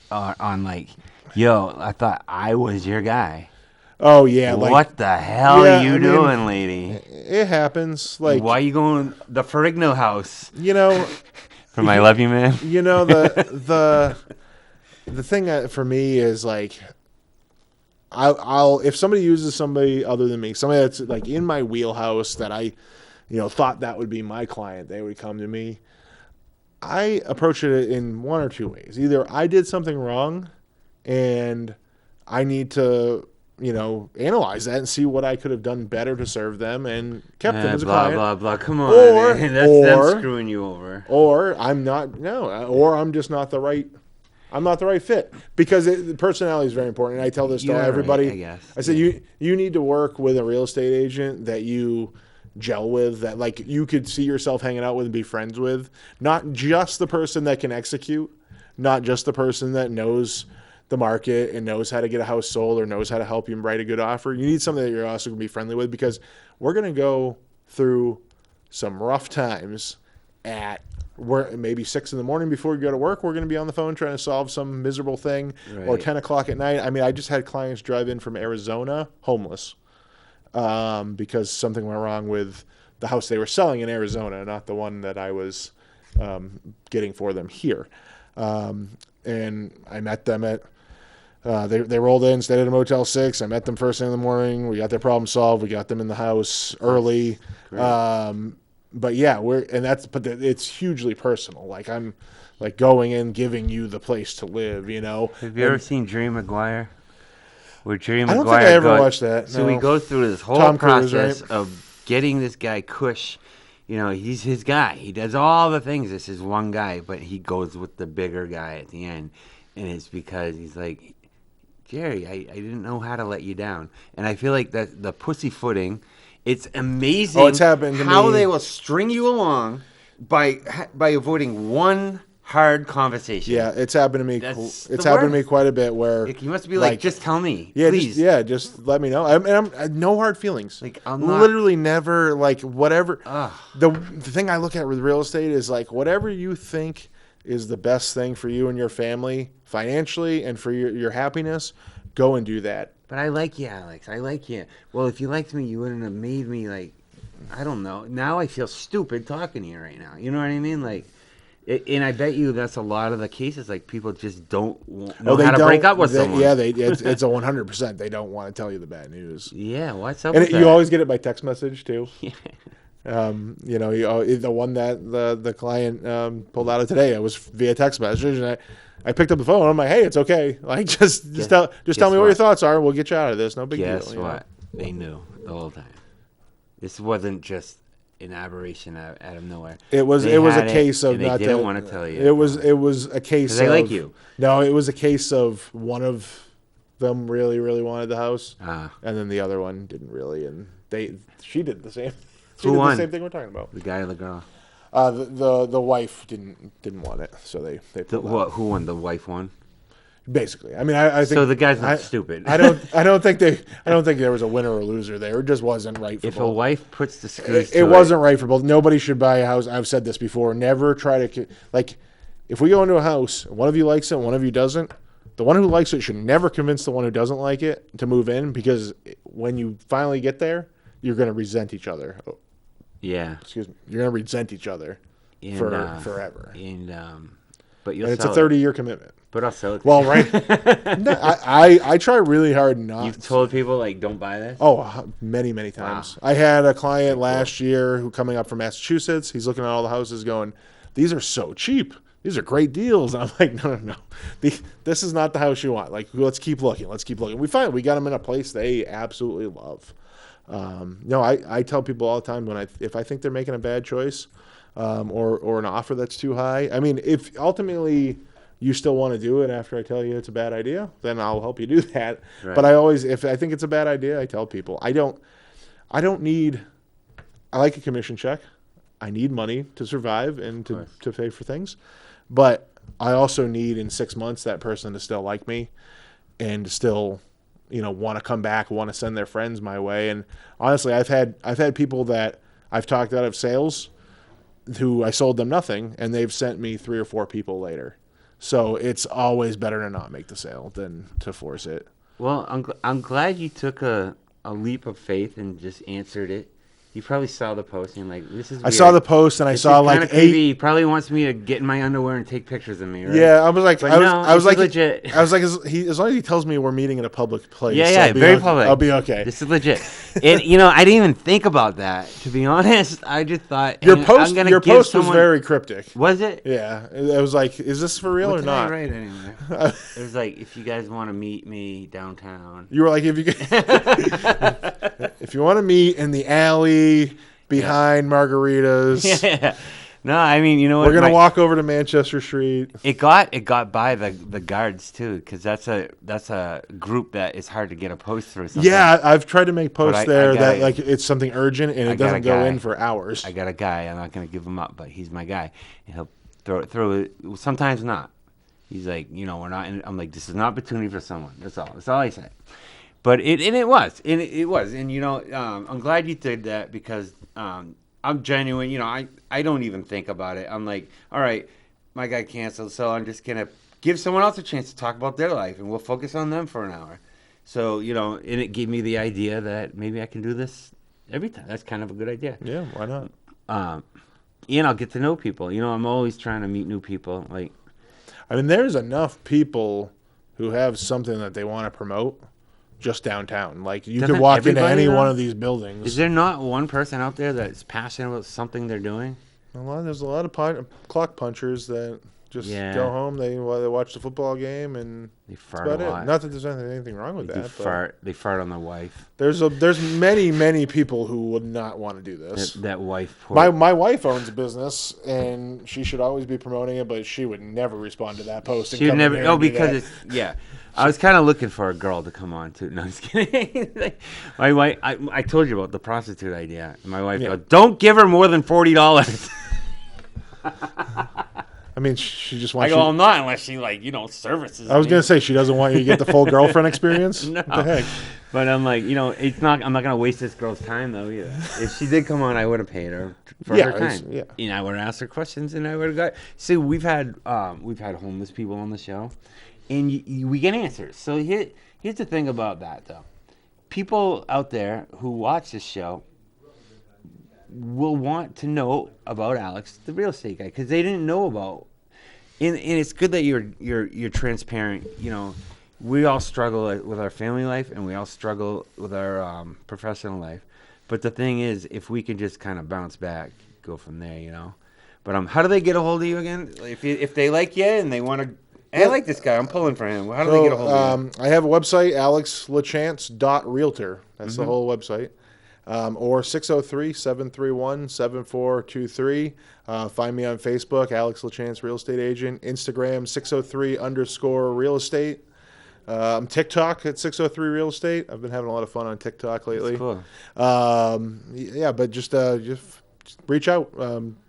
On like, yo, I thought I was your guy. Oh yeah, what the hell are you doing, lady? It happens. Like, why are you going the Ferrigno house? From I Love You Man. The thing for me is like, I'll if somebody uses somebody other than me, somebody that's like in my wheelhouse that I, thought that would be my client, they would come to me. I approach it in one or two ways. Either I did something wrong, and I need to analyze that and see what I could have done better to serve them and kept them as a client. Blah, blah, blah. Come on, man. That's them screwing you over. Or I'm just not the right, I'm not the right fit. Because the personality is very important. And I tell this to everybody. Right, I guess. I said, you need to work with a real estate agent that you gel with, that like you could see yourself hanging out with and be friends with. Not just the person that can execute, not just the person that knows the market and knows how to get a house sold or knows how to help you write a good offer. You need something that you're also going to be friendly with, because we're going to go through some rough times at maybe 6 a.m. before we go to work. We're going to be on the phone trying to solve some miserable thing, or 10 o'clock at night. I mean, I just had clients drive in from Arizona homeless because something went wrong with the house they were selling in Arizona, not the one that I was getting for them here. And I met them at they rolled in, stayed at a Motel 6. I met them first thing in the morning. We got their problem solved. We got them in the house early. But yeah, it's hugely personal. Like I'm like going in, giving you the place to live, Have you ever seen Jerry Maguire? Where Jerry Maguire, I don't think I ever watched that. So we go through this whole process of getting this guy Cush. He's his guy. He does all the things. This is one guy, but he goes with the bigger guy at the end. And it's because he's like, Jerry, I didn't know how to let you down. And I feel like that the pussyfooting, it's amazing it's happened to how me. they will string you along by avoiding one hard conversation. Yeah, it's happened to me. It's happened to me quite a bit where you must be like, just tell me, please. Just let me know. I'm no hard feelings. Like I'm not, literally never like whatever. The thing I look at with real estate is like whatever you think is the best thing for you and your family financially and for your happiness, go and do that. But I like you, Alex. I like you. Well, if you liked me, you wouldn't have made me like, I don't know. Now I feel stupid talking to you right now. You know what I mean? Like, and I bet you that's a lot of the cases. Like people just don't know how to break up with someone. Yeah, it's a 100%. They don't want to tell you the bad news. Yeah, what's up? And with that? You always get it by text message too. Yeah. The one that the client pulled out of today, it was via text message, and I picked up the phone. I'm like, hey, it's okay. Like, just tell me what your thoughts are. We'll get you out of this. No big deal. Guess what? They knew the whole time. This wasn't just an aberration out of nowhere. It was a case of they didn't want to tell you. It was a case of they like you. No, it was a case of one of them really, really wanted the house, and then the other one didn't really, and she did the same. She did the same thing we're talking about. The guy or the girl? The wife didn't want it, so they pulled out. Who won? The wife won. Basically, I mean, I think So the guy's not I- stupid. I don't think there was a winner or loser there. It just wasn't right for If a both. wife puts the screws, It wasn't right for both. Nobody should buy a house. I've said this before. Never try to like. If we go into a house, one of you likes it, one of you doesn't. The one who likes it should never convince the one who doesn't like it to move in, because when you finally get there, you're going to resent each other. Yeah. Excuse me. You're going to resent each other And, forever. And but you'll And it's a sell it. 30-year commitment. But I'll sell it. Well, right. No, I try really hard not. You've told people like don't buy this. Oh, many times. I had a client last year who coming up from Massachusetts. He's looking at all the houses going, these are so cheap. These are great deals. And I'm like, no. This is not the house you want. Like, let's keep looking. We got them in a place they absolutely love. I tell people all the time if I think they're making a bad choice or an offer that's too high. I mean, if ultimately you still want to do it after I tell you it's a bad idea, then I'll help you do that. Right. But if I think it's a bad idea, I tell people I like a commission check. I need money to survive and to pay for things. But I also need in 6 months that person to still like me and to still, want to come back, want to send their friends my way. And honestly, I've had people that I've talked out of sales who I sold them nothing, and they've sent me 3 or 4 people later. So it's always better to not make the sale than to force it. Well, I'm glad you took a leap of faith and just answered it. You probably saw the post and you're like, this is weird. I saw the post and I This saw is kinda like creepy. 8. He probably wants me to get in my underwear and take pictures of me, right? Yeah, I was like, But I was like, legit. I was like, as long as he tells me we're meeting in a public place, Yeah, I'll be very okay. public. I'll be okay. This is legit. And I didn't even think about that. To be honest, I just thought Your hey, post, I'm gonna your give post someone... was very cryptic. Was it? Yeah, I was like, is this for real What or did not? I write anyway? It was like, if you guys want to meet me downtown. You were like, if you want to meet in the alley behind margaritas, Yeah. No, I mean, you know what? we're gonna walk over to Manchester Street. It got by the guards too, because that's a group that is hard to get a post through. Sometimes. Yeah, I've tried to make posts I there that gotta- like it's something urgent and it got a doesn't go guy. in for hours. I got a guy. I'm not gonna give him up, but he's my guy, and he'll throw it. Sometimes not. He's like, we're not. I'm like, this is an opportunity for someone. That's all. That's all I say. But it was, and I'm glad you did that because I'm genuine. I don't even think about it. I'm like, all right, my guy canceled, so I'm just gonna give someone else a chance to talk about their life, and we'll focus on them for an hour. So and it gave me the idea that maybe I can do this every time. That's kind of a good idea. Yeah, why not? And I'll get to know people. I'm always trying to meet new people. Like, I mean, there's enough people who have something that they want to promote just downtown. Like, you Doesn't could walk into everybody, any though? one of these buildings. is there not one person out there that's passionate about something they're doing? There's a lot of clock punchers that just Yeah. go home, they watch the football game, and They that's fart about a it. lot. Not that there's anything wrong with They that, but They fart on their wife. there's many people who would not want to do this. That wife. My wife owns a business, and she should always be promoting it, but she would never respond to that post. And She would come in never. here Oh, and do because that. it's yeah. I was kind of looking for a girl to come on too. No, I'm just kidding. My wife. I told you about the prostitute idea. And my wife Yeah. goes, "Don't give her more than $40." I mean, she just I wants go, you. "I'm not unless she services." I was me." gonna say she doesn't want you to get the full girlfriend experience. No. What the heck? But I'm like, it's not. I'm not gonna waste this girl's time though either. If she did come on, I would have paid her for Yeah, her it's- time. yeah. And I would have asked her questions, and I would have got. See, we've had homeless people on the show, and we get answers. So here's the thing about that though. People out there who watch this show will want to know about Alex, the real estate guy, because they didn't know about. And it's good that you're transparent. We all struggle with our family life, and we all struggle with our professional life. But the thing is, if we can just kind of bounce back, go from there, But how do they get a hold of you again? If they like you and they want to, I like this guy. I'm pulling for him. How do they get a hold of you? I have a website, alexlachance.realtor. That's Mm-hmm. the whole website. Or 603-731-7423. Find me on Facebook, Alex LaChance Real Estate Agent. Instagram, 603_real estate. TikTok at 603 Real Estate. I've been having a lot of fun on TikTok lately. Cool. Yeah, but just reach out,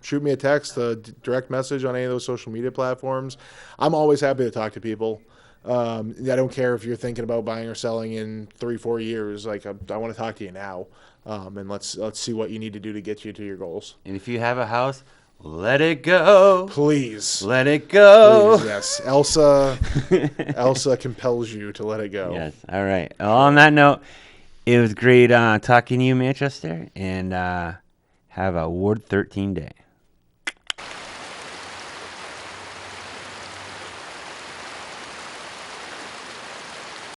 shoot me a text, a direct message on any of those social media platforms. I'm always happy to talk to people. I don't care if you're thinking about buying or selling in 3-4 years. Like I want to talk to you now, and let's see what you need to do to get you to your goals. And if you have a house, let it go. Please, Let it go. please, yes. Elsa compels you to let it go. Yes. All right. Well, on that note, it was great talking to you, Manchester, and have a Ward 13 day.